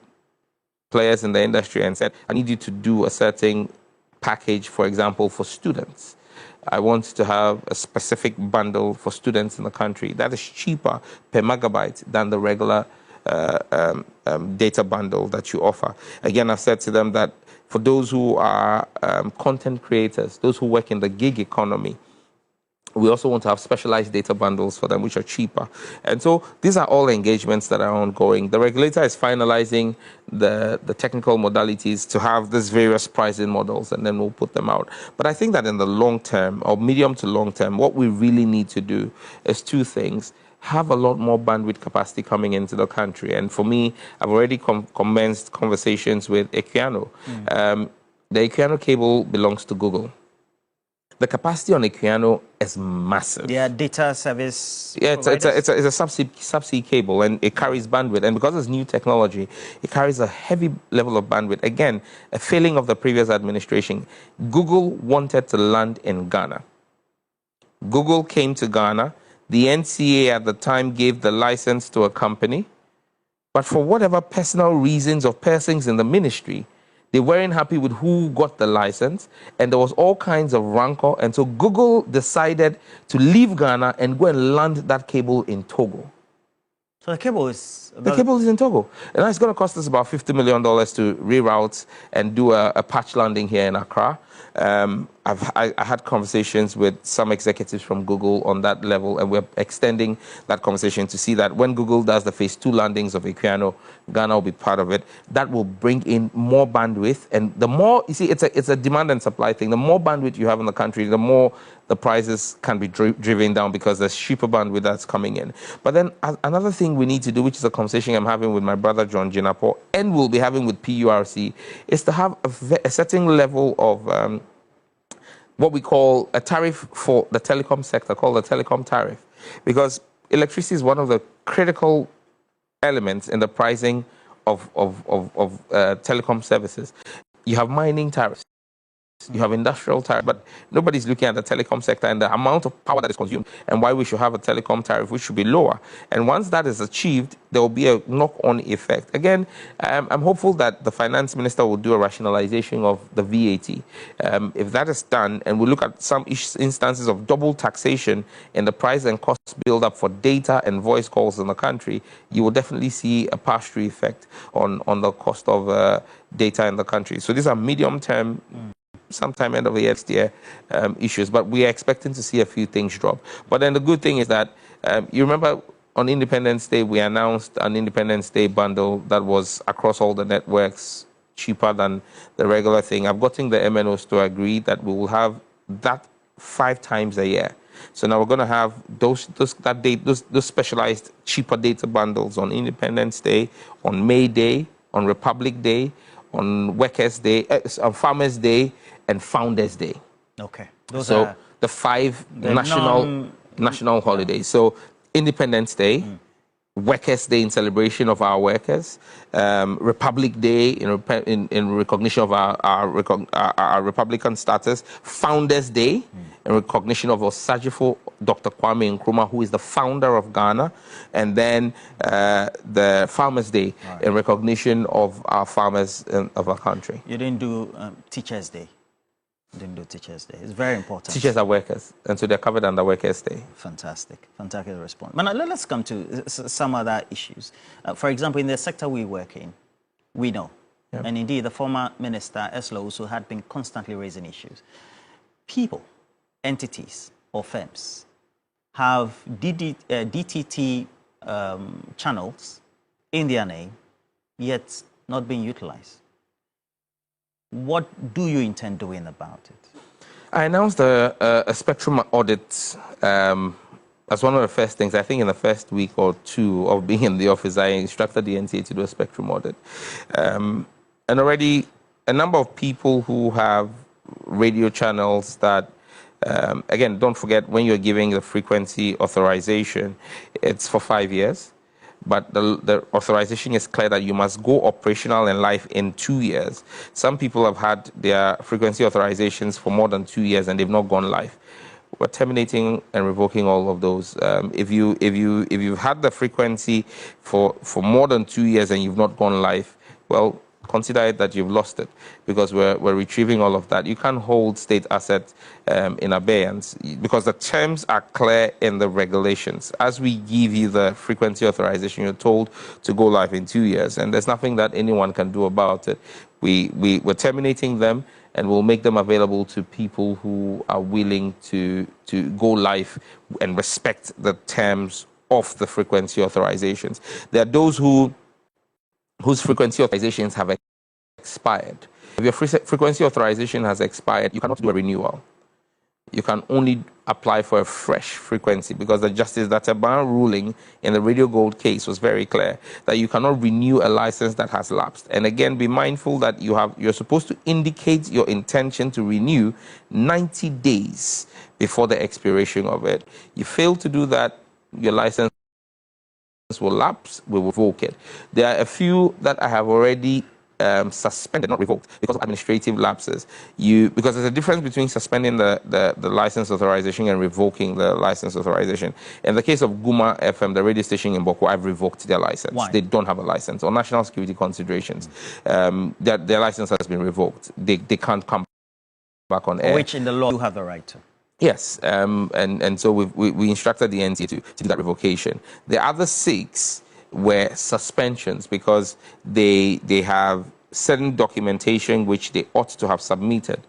D: players in the industry and said, I need you to do a certain package, for example, for students. I want to have a specific bundle for students in the country that is cheaper per megabyte than the regular data bundle that you offer. Again, I've said to them that for those who are content creators, those who work in the gig economy, we also want to have specialized data bundles for them, which are cheaper. And so these are all engagements that are ongoing. The regulator is finalizing the technical modalities to have these various pricing models, and then we'll put them out. But I think that in the long term, or medium to long term, what we really need to do is two things. Have a lot more bandwidth capacity coming into the country. And for me, I've already commenced conversations with Equiano. The Equiano cable belongs to Google. The capacity on Equiano is massive.
C: Yeah, data service.
D: Yeah, it's a subsea cable, and it carries bandwidth. And because it's new technology, it carries a heavy level of bandwidth. Again, a failing of the previous administration. Google wanted to land in Ghana. Google came to Ghana. The NCA at the time gave the license to a company, but for whatever personal reasons of persons in the ministry, they weren't happy with who got the license, and there was all kinds of rancor, and so Google decided to leave Ghana and go and land that cable in Togo.
C: So the cable is...
D: The cable is in Togo. And it's going to cost us about $50 million to reroute and do a patch landing here in Accra. I had conversations with some executives from Google on that level, and we're extending that conversation to see that when Google does the phase 2 landings of Equiano, Ghana will be part of it. That will bring in more bandwidth, and the more, you see, it's a demand and supply thing. The more bandwidth you have in the country, the more the prices can be driven down because there's cheaper bandwidth that's coming in. But then another thing we need to do, which is a conversation I'm having with my brother John Jinapo, and we'll be having with PURC, is to have a certain level of what we call a tariff for the telecom sector, called the telecom tariff. Because electricity is one of the critical elements in the pricing of telecom services. You have mining tariffs, you have industrial tariff, but nobody's looking at the telecom sector and the amount of power that is consumed and why we should have a telecom tariff which should be lower. And once that is achieved, there will be a knock-on effect. Again, I'm hopeful that the finance minister will do a rationalization of the VAT. If that is done, and we look at some instances of double taxation in the price and cost build-up for data and voice calls in the country, you will definitely see a pass-through effect on the cost of data in the country. So these are medium-term, sometime end of the next year issues, but we are expecting to see a few things drop. But then the good thing is that you remember on Independence Day we announced an Independence Day bundle that was across all the networks, cheaper than the regular thing. I've gotten the MNOs to agree that we will have that 5 times a year. So now we're going to have those specialized cheaper data bundles on Independence Day, on May Day, on Republic Day, on Workers' Day, on Farmers' Day, and Founders' Day.
C: Okay. Those
D: so
C: are
D: the 5 national holidays. So Independence Day, Workers' Day in celebration of our workers, Republic Day in recognition of our Republican status, Founders' Day in recognition of Osajifo Dr. Kwame Nkrumah, who is the founder of Ghana, and then the Farmers' Day in recognition of our farmers of our country.
C: You didn't do Teachers' Day. Didn't do Teachers' Day. It's very important.
D: Teachers are workers, and so they're covered under Workers' Day.
C: Fantastic. Fantastic response. But now let's come to some other issues. For example, in the sector we work in, we know, and indeed the former minister, Eslo, also had been constantly raising issues. People, entities, or firms have DTT channels in their name, yet not being utilized. What do you intend doing about it?
D: I announced a spectrum audit as one of the first things. I think in the first week or 2 of being in the office, I instructed the NTA to do a spectrum audit. And already a number of people who have radio channels that, again, don't forget, when you're giving the frequency authorization, it's for 5 years. But the authorization is clear that you must go operational and live in 2 years. Some people have had their frequency authorizations for more than 2 years and they've not gone live. We're terminating and revoking all of those. If you've had the frequency for more than 2 years and you've not gone live, well, consider it that you've lost it, because we're retrieving all of that. You can't hold state assets in abeyance because the terms are clear in the regulations. As we give you the frequency authorization, you're told to go live in 2 years, and there's nothing that anyone can do about it. We're terminating them, and we'll make them available to people who are willing to go live and respect the terms of the frequency authorizations. There are those whose frequency authorizations have expired. If your frequency authorization has expired, you cannot do a renewal. You can only apply for a fresh frequency, because the Justice Databan ruling in the Radio Gold case was very clear that you cannot renew a license that has lapsed. And again, be mindful that you're supposed to indicate your intention to renew 90 days before the expiration of it. You fail to do that, your license will lapse, we will revoke it. There are a few that I have already suspended, not revoked, because of administrative lapses. Because there's a difference between suspending the license authorization and revoking the license authorization. In the case of Guma FM, the radio station in Boko, I've revoked their license.
C: Why?
D: They don't have a license. On national security considerations, their license has been revoked. They can't come back on air.
C: Which in the law you have the right to.
D: Yes, and so we instructed the NTA to do that revocation. The other 6 were suspensions because they have certain documentation which they ought to have submitted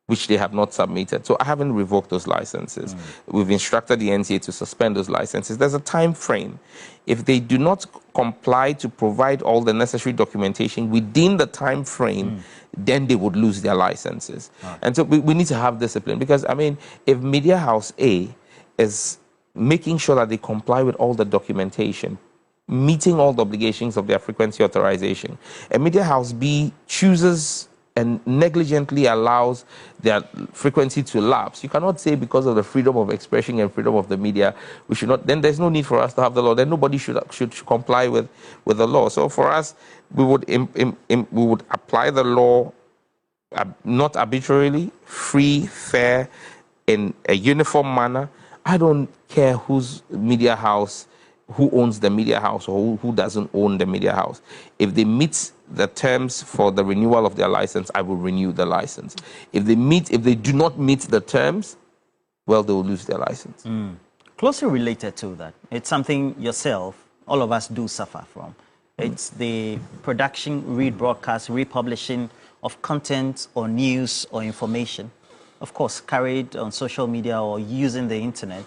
D: which they have not submitted. So I haven't revoked those licenses. We've instructed the NCA to suspend those licenses. There's a time frame. If they do not comply to provide all the necessary documentation within the time frame, then they would lose their licenses. And so we need to have discipline, because, I mean, if Media House A is making sure that they comply with all the documentation, meeting all the obligations of their frequency authorization, and Media House B chooses and negligently allows their frequency to lapse, you cannot say because of the freedom of expression and freedom of the media, we should not, then there's no need for us to have the law. Then nobody should comply with the law. So for us, we would apply the law not arbitrarily, free, fair, in a uniform manner. I don't care whose media house, who owns the media house or who doesn't own the media house. If they meet the terms for the renewal of their license, I will renew the license. If they do not meet the terms, well, they will lose their license.
C: Closely related to that, it's something yourself, all of us do suffer from. It's the production, rebroadcast, republishing of content or news or information, of course, carried on social media or using the internet.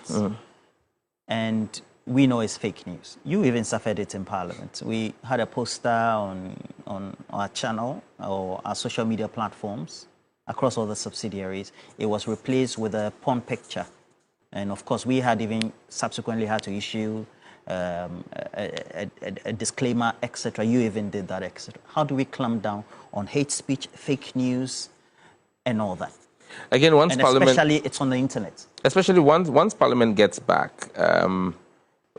C: And we know it's fake news. You even suffered it in Parliament. We had a poster on our channel or our social media platforms across all the subsidiaries. It was replaced with a porn picture. And of course, we had even subsequently had to issue a disclaimer, etc. You even did that, etc. How do we clamp down on hate speech, fake news, and all that?
D: Again,
C: and especially it's on the internet. Especially
D: once Parliament gets back,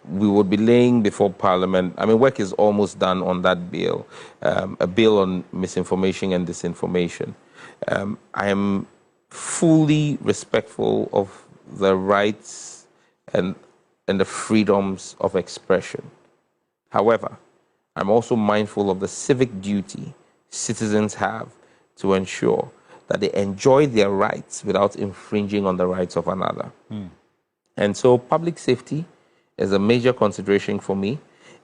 D: we would be laying before Parliament. I mean, work is almost done on that bill, a bill on misinformation and disinformation. I am fully respectful of the rights and the freedoms of expression. However, I'm also mindful of the civic duty citizens have to ensure that they enjoy their rights without infringing on the rights of another. And so public safety is a major consideration for me,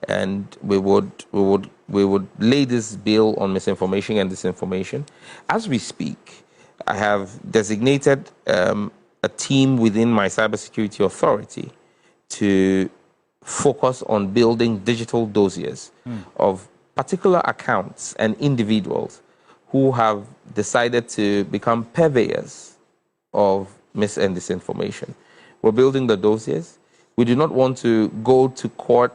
D: and we would lay this bill on misinformation and disinformation. As we speak, I have designated a team within my cybersecurity authority to focus on building digital dossiers of particular accounts and individuals who have decided to become purveyors of mis and disinformation. We're building the dossiers. We do not want to go to court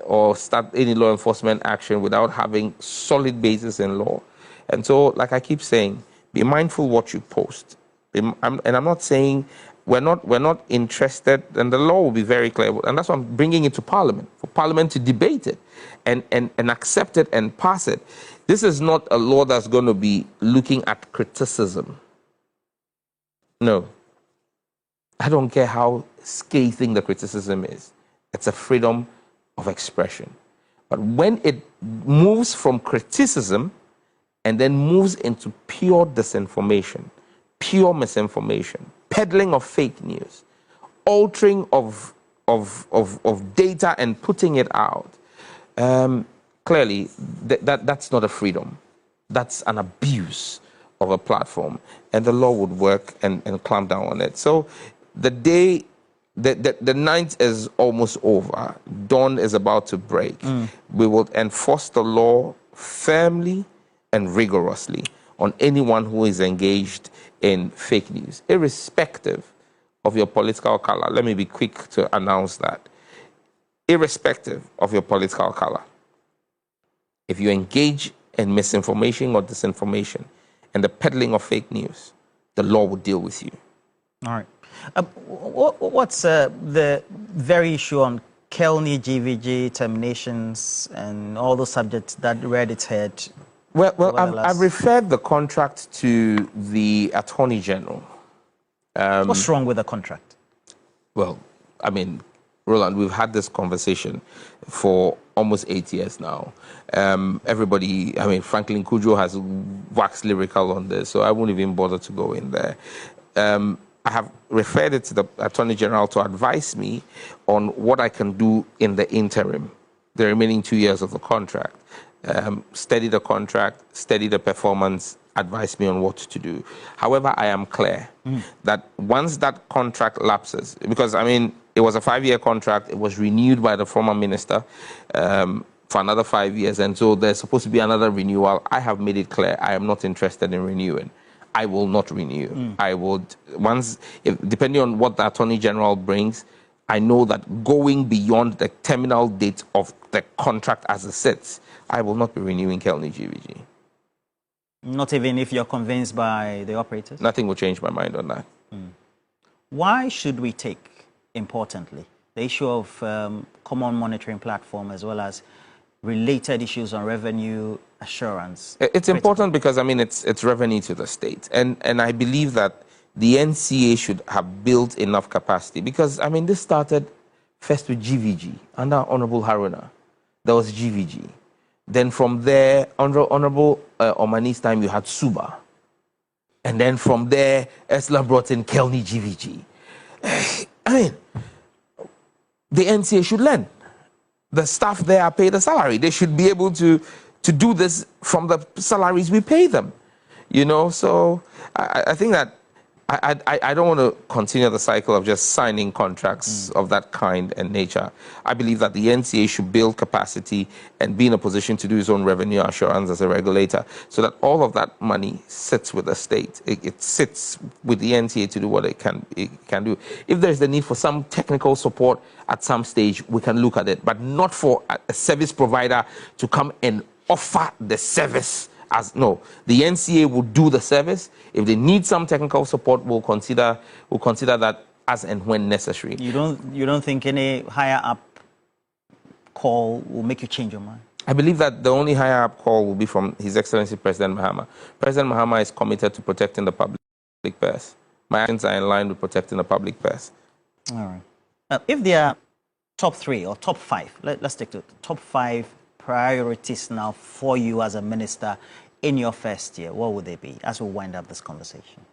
D: or start any law enforcement action without having solid basis in law. And so, like I keep saying, be mindful what you post. And I'm not saying we're not interested, and the law will be very clear. And that's why I'm bringing it to Parliament, for Parliament to debate it and accept it and pass it. This is not a law that's going to be looking at criticism. No. I don't care how scathing the criticism is. It's a freedom of expression. But when it moves from criticism and then moves into pure disinformation, pure misinformation, peddling of fake news, altering of data and putting it out, clearly that's not a freedom. That's an abuse of a platform, and the law would work and clamp down on it. So the night is almost over. Dawn is about to break. We will enforce the law firmly and rigorously on anyone who is engaged in fake news, irrespective of your political color. Let me be quick to announce that. Irrespective of your political color, if you engage in misinformation or disinformation and the peddling of fake news, the law will deal with you.
C: All right. What's the very issue on Kelny, GVG, terminations, and all those subjects that reared its head?
D: Well, I've referred the contract to the Attorney General.
C: What's wrong with the contract?
D: Well, I mean, Roland, we've had this conversation for almost 8 years now. Everybody, I mean, Franklin Kujo has waxed lyrical on this, so I won't even bother to go in there. I have referred it to the Attorney General to advise me on what I can do in the interim, the remaining 2 years of the contract. Steady the contract, steady the performance, advise me on what to do. However, I am clear that once that contract lapses, because I mean, it was a 5-year contract, it was renewed by the former minister for another 5 years, and so there's supposed to be another renewal. I have made it clear I am not interested in renewing. I will not renew. I would, depending on what the Attorney General brings, I know that going beyond the terminal date of the contract as it sits, I will not be renewing Kelny GVG.
C: Not even if you're convinced by the operators?
D: Nothing will change my mind on that.
C: Why should we take, importantly, the issue of common monitoring platform as well as related issues on revenue assurance?
D: It's important because, I mean, it's revenue to the state. And I believe that the NCA should have built enough capacity because, I mean, this started first with GVG under Honorable Haruna. There was GVG. Then from there, under Honorable Omani's time, you had Suba. And then from there, Esla brought in Kelny GVG. I mean, the NCA should learn. The staff there are paid a salary. They should be able to do this from the salaries we pay them. You know, so I think that I don't want to continue the cycle of just signing contracts of that kind and nature. I believe that the NCA should build capacity and be in a position to do its own revenue assurance as a regulator so that all of that money sits with the state. It sits with the NCA to do what it can do. If there's the need for some technical support at some stage, we can look at it, but not for a service provider to come and offer the service. No, the NCA will do the service. If they need some technical support, we'll consider that as and when necessary.
C: You don't think any higher up call will make you change your mind?
D: I believe that the only higher up call will be from His Excellency President Mahama. President Mahama is committed to protecting the public purse. My actions are in line with protecting the public purse.
C: All right. If there are top 3 or top 5, let's take the top 5 priorities now for you as a minister in your first year, what would they be as we wind up this conversation?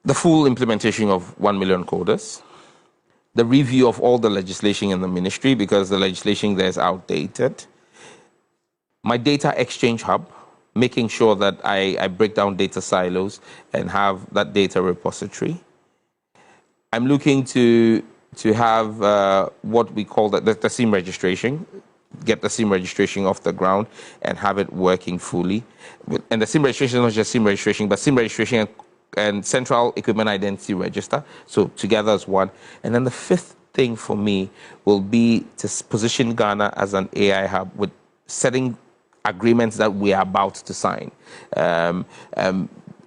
D: The full implementation of 1 million coders, the review of all the legislation in the ministry because the legislation there is outdated, my data exchange hub, making sure that I break down data silos and have that data repository. I'm looking to have what we call the SIM registration, get the SIM registration off the ground and have it working fully. And the SIM registration is not just SIM registration, but SIM registration and Central Equipment Identity Register. So together as one. And then the 5th thing for me will be to position Ghana as an AI hub with setting agreements that we are about to sign.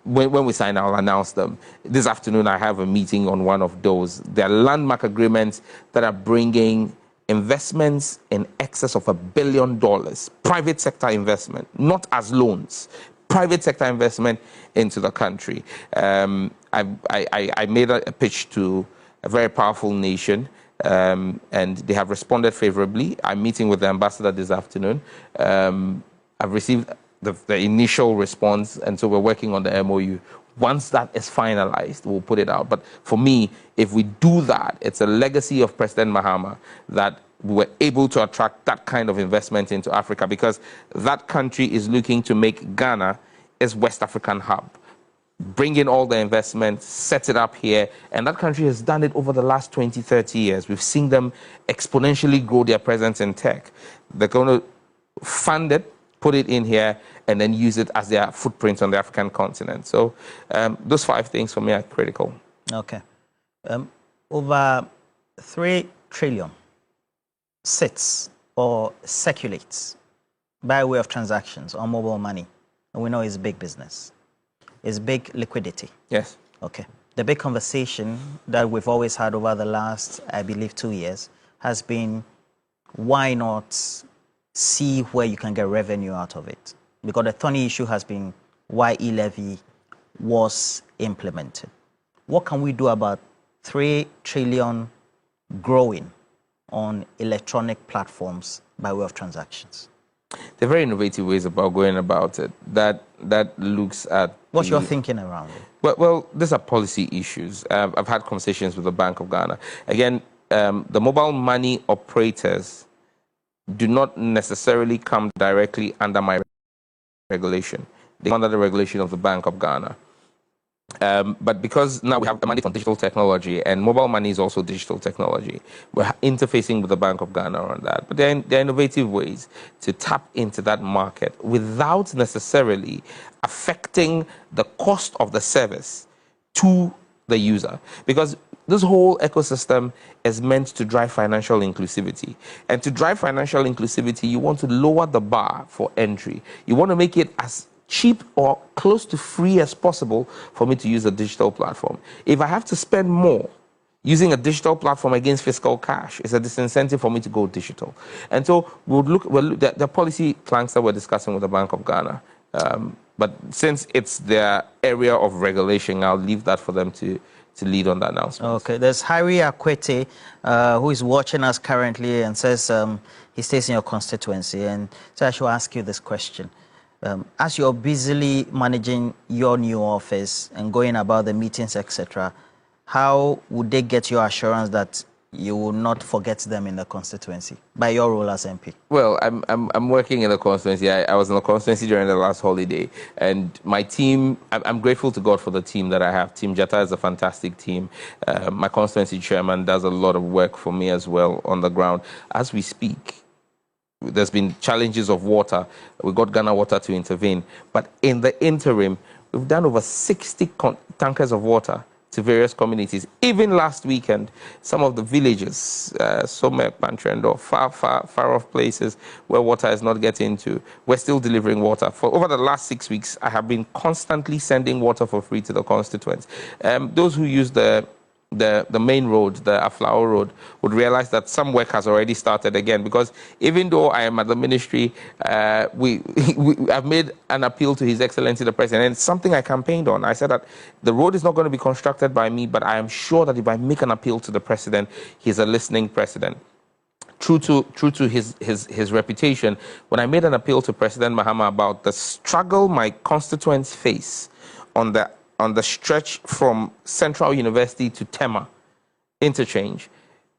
D: When we sign, I'll announce them. This afternoon, I have a meeting on one of those. There are landmark agreements that are bringing investments in excess of $1 billion, private sector investment, not as loans, private sector investment into the country. I made a pitch to a very powerful nation, and they have responded favorably. I'm meeting with the ambassador this afternoon. I've received the initial response, and so we're working on the MOU. Once that is finalized, we'll put it out. But for me, if we do that, it's a legacy of President Mahama that we were able to attract that kind of investment into Africa because that country is looking to make Ghana its West African hub. Bring in all the investment, set it up here, and that country has done it over the last 20, 30 years. We've seen them exponentially grow their presence in tech. They're going to fund it, put it in here, and then use it as their footprint on the African continent. So those 5 things for me are critical.
C: Okay. Over 3 trillion sits or circulates by way of transactions on mobile money. And we know it's big business. It's big liquidity.
D: Yes.
C: Okay. The big conversation that we've always had over the last, I believe, 2 years has been why not see where you can get revenue out of it? Because the thorny issue has been why e-levy was implemented. What can we do about 3 trillion growing on electronic platforms by way of transactions?
D: There are very innovative ways about going about it that looks at...
C: What's your thinking around it?
D: Well, these are policy issues. I've had conversations with the Bank of Ghana. Again, the mobile money operators do not necessarily come directly under my regulation. They're under the regulation of the Bank of Ghana. But because now we have a mandate on digital technology, and mobile money is also digital technology, we're interfacing with the Bank of Ghana on that. But there are innovative ways to tap into that market without necessarily affecting the cost of the service to the user. Because this whole ecosystem is meant to drive financial inclusivity. And to drive financial inclusivity, you want to lower the bar for entry. You want to make it as cheap or close to free as possible for me to use a digital platform. If I have to spend more using a digital platform against fiscal cash, it's a disincentive for me to go digital. And so we'll look the policy planks that we're discussing with the Bank of Ghana. But since it's their area of regulation, I'll leave that for them to lead on that announcement.
C: Okay, there's Harry Akwete, who is watching us currently and says he stays in your constituency. And so I should ask you this question. As you're busily managing your new office and going about the meetings, etc., how would they get your assurance that you will not forget them in the constituency by your role as MP?
D: Well, I'm working in the constituency. I was in the constituency during the last holiday, and my team, I'm grateful to God for the team that I have. Team Jata is a fantastic team. My constituency chairman does a lot of work for me as well on the ground. As we speak, there's been challenges of water. We got Ghana Water to intervene. But in the interim, we've done over 60 tankers of water to various communities. Even last weekend, some of the villages, Somek, Pantrendo, far off places where water is not getting to, we're still delivering water. For over the last 6 weeks, I have been constantly sending water for free to the constituents. Those who use the main road, the Aflao road, would realize that some work has already started again, because even though I am at the ministry, I've made an appeal to His Excellency the President, and it's something I campaigned on. I said that the road is not going to be constructed by me, but I am sure that if I make an appeal to the President, he's a listening President. True to his reputation, when I made an appeal to President Mahama about the struggle my constituents face on the stretch from Central University to Tema interchange,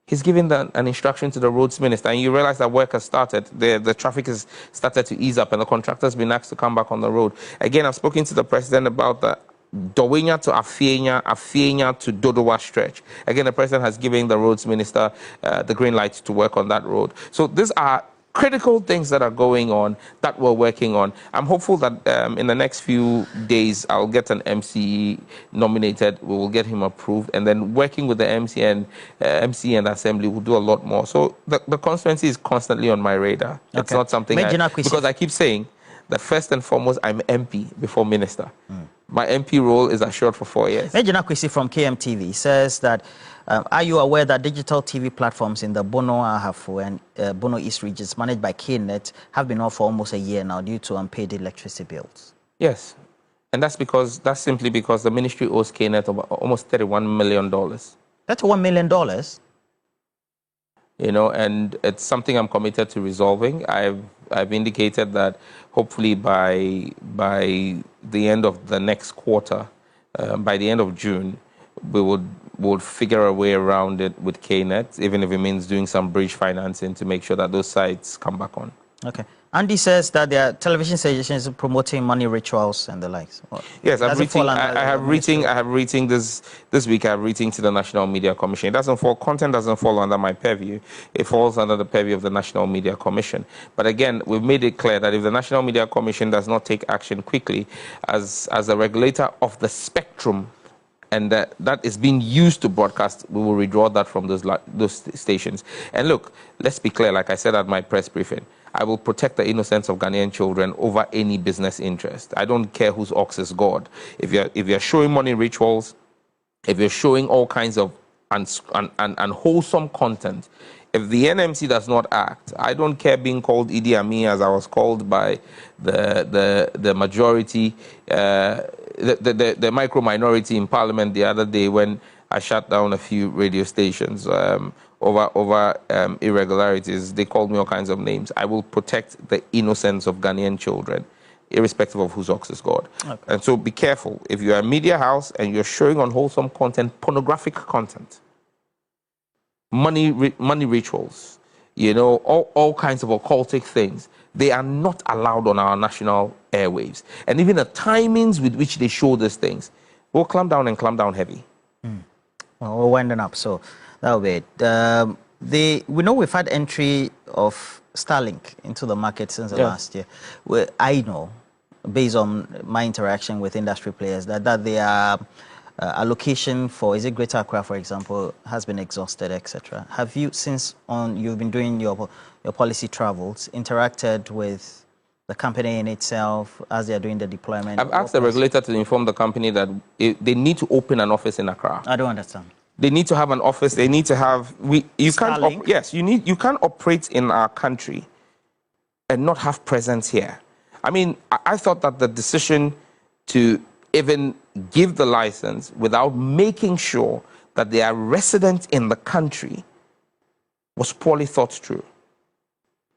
D: he's given an instruction to the roads minister, and you realize that work has started. The traffic has started to ease up, and the contractor's been asked to come back on the road. Again, I've spoken to the president about the Dowenya to Afenya to Dodowa stretch. Again, the president has given the roads minister the green light to work on that road. So these are critical things that are going on that we're working on. I'm hopeful that in the next few days, I'll get an MC nominated. We will get him approved. And then working with the MC and Assembly, we'll do a lot more. So the constituency is constantly on my radar. Okay. It's not something because I keep saying that first and foremost, I'm MP before minister. My MP role is assured for 4 years.
C: Major Kwesi from KMTV says that, are you aware that digital TV platforms in the Bono, Ahafo and Bono East regions managed by KNet have been off for almost a year now due to unpaid electricity bills?
D: Yes. And that's simply because the ministry owes KNet almost $31 million.
C: $31 million?
D: You know, and it's something I'm committed to resolving. I've indicated that hopefully by the end of the next quarter, by the end of June, we would figure a way around it with KNet, even if it means doing some bridge financing to make sure that those sites come back on.
C: Okay. Andy says that there are television stations promoting money rituals and the likes.
D: Yes, I have reading this week. I have reading to the National Media Commission. Content doesn't fall under my purview. It falls under the purview of the National Media Commission. But again, we've made it clear that if the National Media Commission does not take action quickly, as a regulator of the spectrum, and that is being used to broadcast, we will withdraw that from those stations. And look, let's be clear, like I said at my press briefing, I will protect the innocence of Ghanaian children over any business interest. I don't care whose ox is God. If you're showing money rituals, if you're showing all kinds of unwholesome content, if the NMC does not act, I don't care being called Idi Amin as I was called by the majority, the micro minority in Parliament the other day when I shut down a few radio stations over irregularities. They called me all kinds of names. I will protect the innocence of Ghanaian children, irrespective of whose ox is God. Okay. And so be careful. If you're a media house and you're showing unwholesome content, pornographic content, money rituals, you know, all kinds of occultic things, they are not allowed on our national airwaves. And even the timings with which they show these things, we'll clamp down and clamp down heavy.
C: Well, we're winding up, so that'll be it. We know we've had entry of Starlink into the market since the last year. Well, I know, based on my interaction with industry players, that their allocation for, is it Greater Accra, for example, has been exhausted, etc. Have you, since you've been doing your policy travels, interacted with the company in itself as they are doing the deployment?
D: I've asked the regulator to inform the company that they need to open an office in Accra.
C: I don't understand.
D: They need to have an office. They need to have. You can't operate in our country and not have presence here. I mean, I thought that the decision to even give the license without making sure that they are resident in the country was poorly thought through.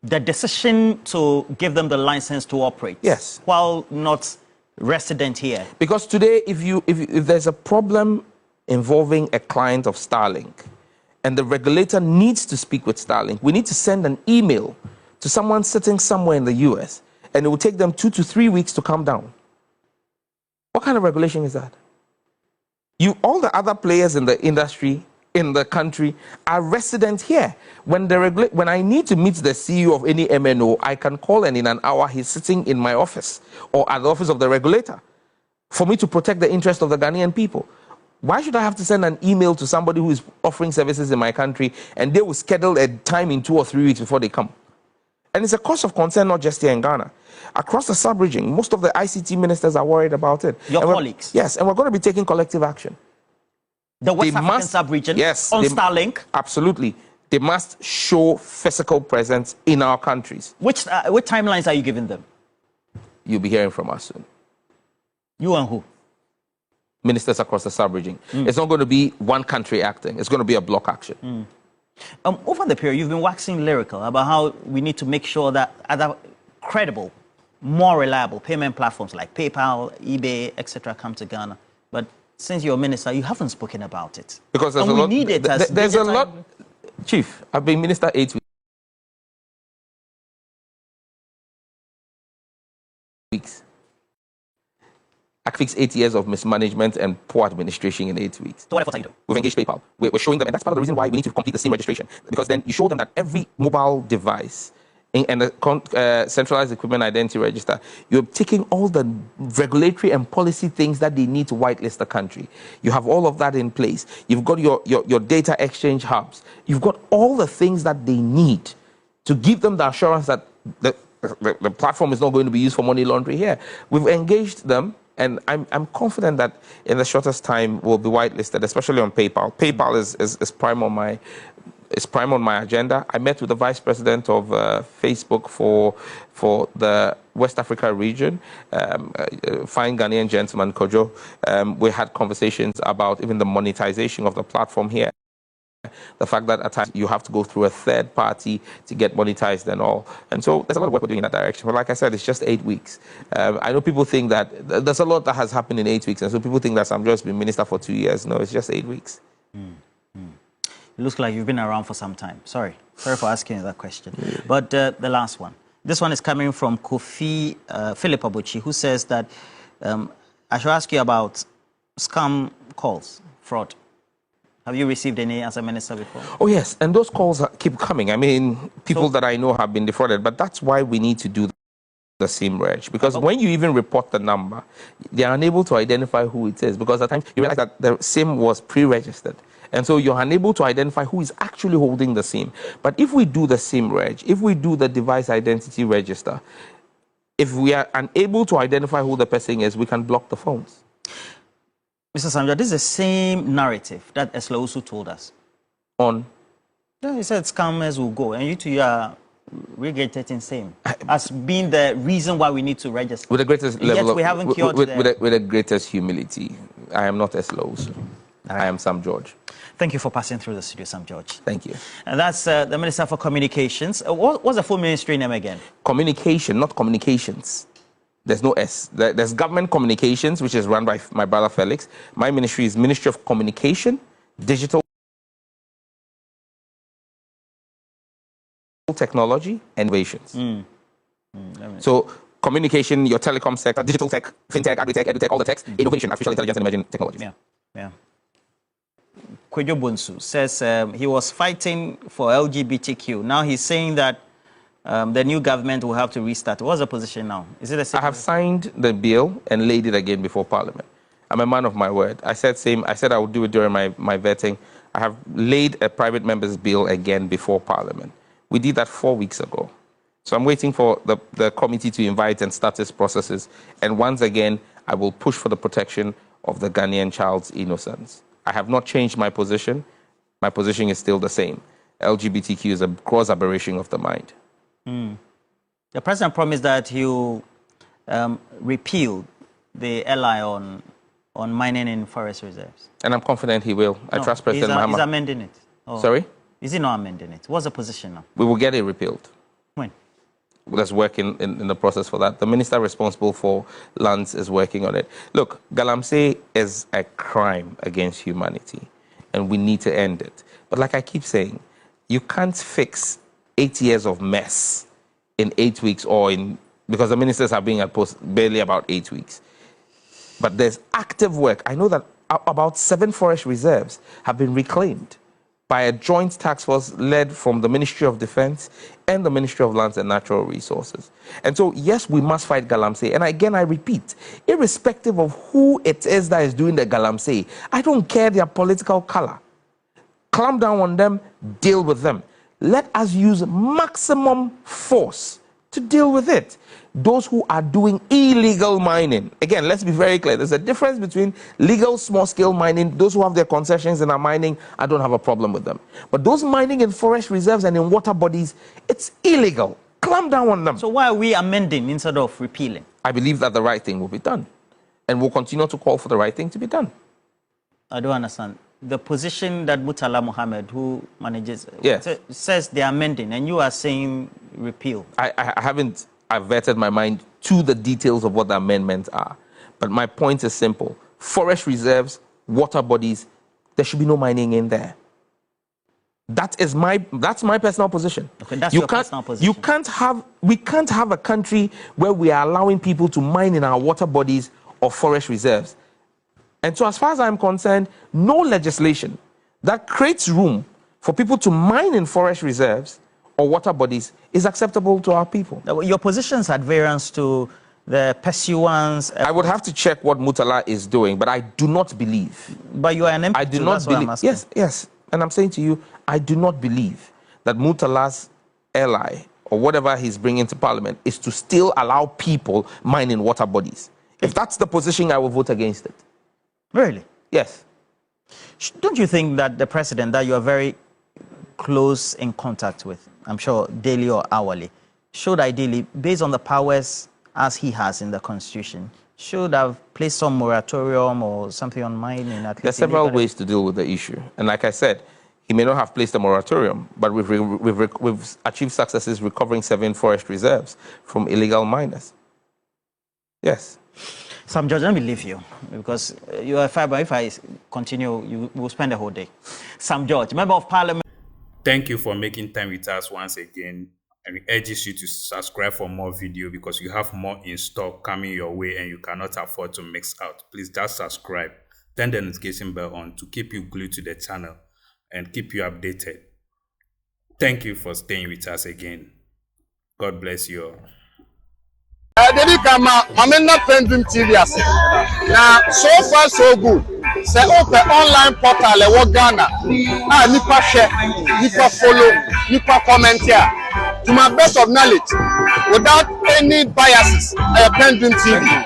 C: The decision to give them the license to operate,
D: yes,
C: while not resident here. Because
D: today, if there's a problem involving a client of Starlink, and the regulator needs to speak with Starlink, we need to send an email to someone sitting somewhere in the US, and it will take them 2 to 3 weeks to come down. What kind of regulation is that? All the other players in the industry, in the country, are resident here. When I need to meet the CEO of any MNO, I can call, and in an hour he's sitting in my office or at the office of the regulator for me to protect the interest of the Ghanaian people. Why should I have to send an email to somebody who is offering services in my country and they will schedule a time in 2 or 3 weeks before they come? And it's a cause of concern not just here in Ghana. Across the sub-region, most of the ICT ministers are worried about it.
C: Your colleagues?
D: Yes, and we're going to be taking collective action.
C: The West African sub-region?
D: Yes.
C: On Starlink?
D: Absolutely. They must show physical presence in our countries.
C: What timelines are you giving them?
D: You'll be hearing from us soon.
C: You and who?
D: Ministers across the sub-region. It's not going to be one country acting. It's going to be a block action.
C: Over the period, you've been waxing lyrical about how we need to make sure that other credible, more reliable payment platforms like PayPal, eBay, etc. come to Ghana. But since you're a minister, you haven't spoken about it.
D: Because there's a lot. Chief, I've been minister 8 weeks. I fixed 8 years of mismanagement and poor administration in 8 weeks.
C: So what efforts are you doing?
D: We've engaged PayPal. We're showing them, and that's part of the reason why we need to complete the SIM registration. Because then you show them that every mobile device and the centralized equipment identity register, you're taking all the regulatory and policy things that they need to whitelist the country. You have all of that in place. You've got your data exchange hubs. You've got all the things that they need to give them the assurance that the platform is not going to be used for money laundering here. We've engaged them. And I'm confident that in the shortest time we'll be whitelisted, especially on PayPal. PayPal is prime on my agenda. I met with the vice president of Facebook for the West Africa region, fine Ghanaian gentleman Kojo. We had conversations about even the monetization of the platform here. The fact that at times you have to go through a third party to get monetized and all. And so there's a lot of work we're doing in that direction. But like I said, it's just 8 weeks. I know people think that there's a lot that has happened in 8 weeks. And so people think that I'm just been minister for 2 years. No, it's just 8 weeks.
C: It looks like you've been around for some time. Sorry for asking you that question. Yeah. But the last one. This one is coming from Kofi Philip Abuchi, who says that I should ask you about scam calls, fraud. Have you received any as a minister before? Oh, yes. And those calls keep coming. I mean, people that I know have been defrauded. But that's why we need to do the SIM reg. Because when you even report the number, they are unable to identify who it is. Because at times you realize that the SIM was pre-registered. And so you're unable to identify who is actually holding the SIM. But if we do the SIM reg, if we do the device identity register, if we are unable to identify who the person is, we can block the phones. Mr. Samja, this is the same narrative that Eslausu told us. On? Yeah, he said scammers will go, and you two are regurgitating same as being the reason why we need to register. With the greatest level of, we haven't cured with the greatest humility. I am not Eslausu. Right. I am Sam George. Thank you for passing through the studio, Sam George. Thank you. And that's the Minister for Communications. What's the full ministry name again? Communication, not communications. There's no S. There's government communications, which is run by my brother Felix. My ministry is Ministry of Communication, Digital Technology, and Innovations.
D: So communication, your telecom sector, digital tech, fintech, agri-tech, edutech, all the techs, innovation, artificial intelligence, and emerging technologies.
C: Yeah. Kwejo Bonsu says he was fighting for LGBTQ. Now he's saying that the new government will have to restart. What's the position now? Is it the same?
D: I have signed the bill and laid it again before Parliament. I'm a man of my word. I said I would do it during my vetting. I have laid a private member's bill again before Parliament. We did that 4 weeks ago. So I'm waiting for the committee to invite and start its processes. And once again, I will push for the protection of the Ghanaian child's innocence. I have not changed my position. My position is still the same. LGBTQ is a gross aberration of the mind.
C: The president promised that he'll repeal the LI on mining in forest reserves.
D: And I'm confident he will. I trust President Mahama.
C: He's amending it. Oh.
D: Sorry?
C: Is he not amending it? What's the position now?
D: We will get it repealed.
C: When?
D: There's work in the process for that. The minister responsible for lands is working on it. Look, Galamsey is a crime against humanity, and we need to end it. But like I keep saying, you can't fix 8 years of mess in 8 weeks because the ministers are being at post barely about 8 weeks. But there's active work. I know that about 7 forest reserves have been reclaimed by a joint task force led from the Ministry of Defense and the Ministry of Lands and Natural Resources. And so, yes, we must fight Galamsey. And again, I repeat, irrespective of who it is that is doing the Galamsey, I don't care their political color. Clamp down on them, deal with them. Let us use maximum force to deal with it. Those who are doing illegal mining, again, let's be very clear. There's a difference between legal small-scale mining. Those who have their concessions and are mining, I don't have a problem with them. But those mining in forest reserves and in water bodies, it's illegal. Clamp down on them.
C: So why are we amending instead of repealing?
D: I believe that the right thing will be done. And we'll continue to call for the right thing to be done.
C: I don't understand. The position that Murtala Mohammed, who manages,
D: yes,
C: says they're amending, and you are saying repeal.
D: I've vetted my mind to the details of what the amendments are. But my point is simple. Forest reserves, water bodies, there should be no mining in there. That's my personal position.
C: Okay, that's your personal position.
D: We can't have a country where we are allowing people to mine in our water bodies or forest reserves. And so as far as I'm concerned, no legislation that creates room for people to mine in forest reserves or water bodies is acceptable to our people.
C: Your positions at variance to the pursuance.
D: I would have to check what Murtala is doing, but I do not believe.
C: But you are an MP.
D: I do not believe. Yes. And I'm saying to you, I do not believe that Murtala's ally or whatever he's bringing to Parliament is to still allow people mine in water bodies. If that's the position, I will vote against it.
C: Really?
D: Yes.
C: Don't you think that the president that you are very close in contact with, I'm sure daily or hourly, should ideally, based on the powers as he has in the Constitution, should have placed some moratorium or something on mining?
D: There are several ways to deal with the issue. And like I said, he may not have placed a moratorium, but we've achieved successes recovering 7 forest reserves from illegal miners. Yes.
C: Sam George, let me leave you because you are fiber. If I continue, you will spend the whole day. Sam George, Member of Parliament.
B: Thank you for making time with us once again. And we urge you to subscribe for more video because you have more in stock coming your way and you cannot afford to mix out. Please just subscribe. Turn the notification bell on to keep you glued to the channel and keep you updated. Thank you for staying with us again. God bless you all.
E: PENDREAM TV now so far so good. Say open online portal e wo Ghana. Nipa share, nipa follow, nipa comment here. To my best of knowledge, without any biases, PENDREAM TV.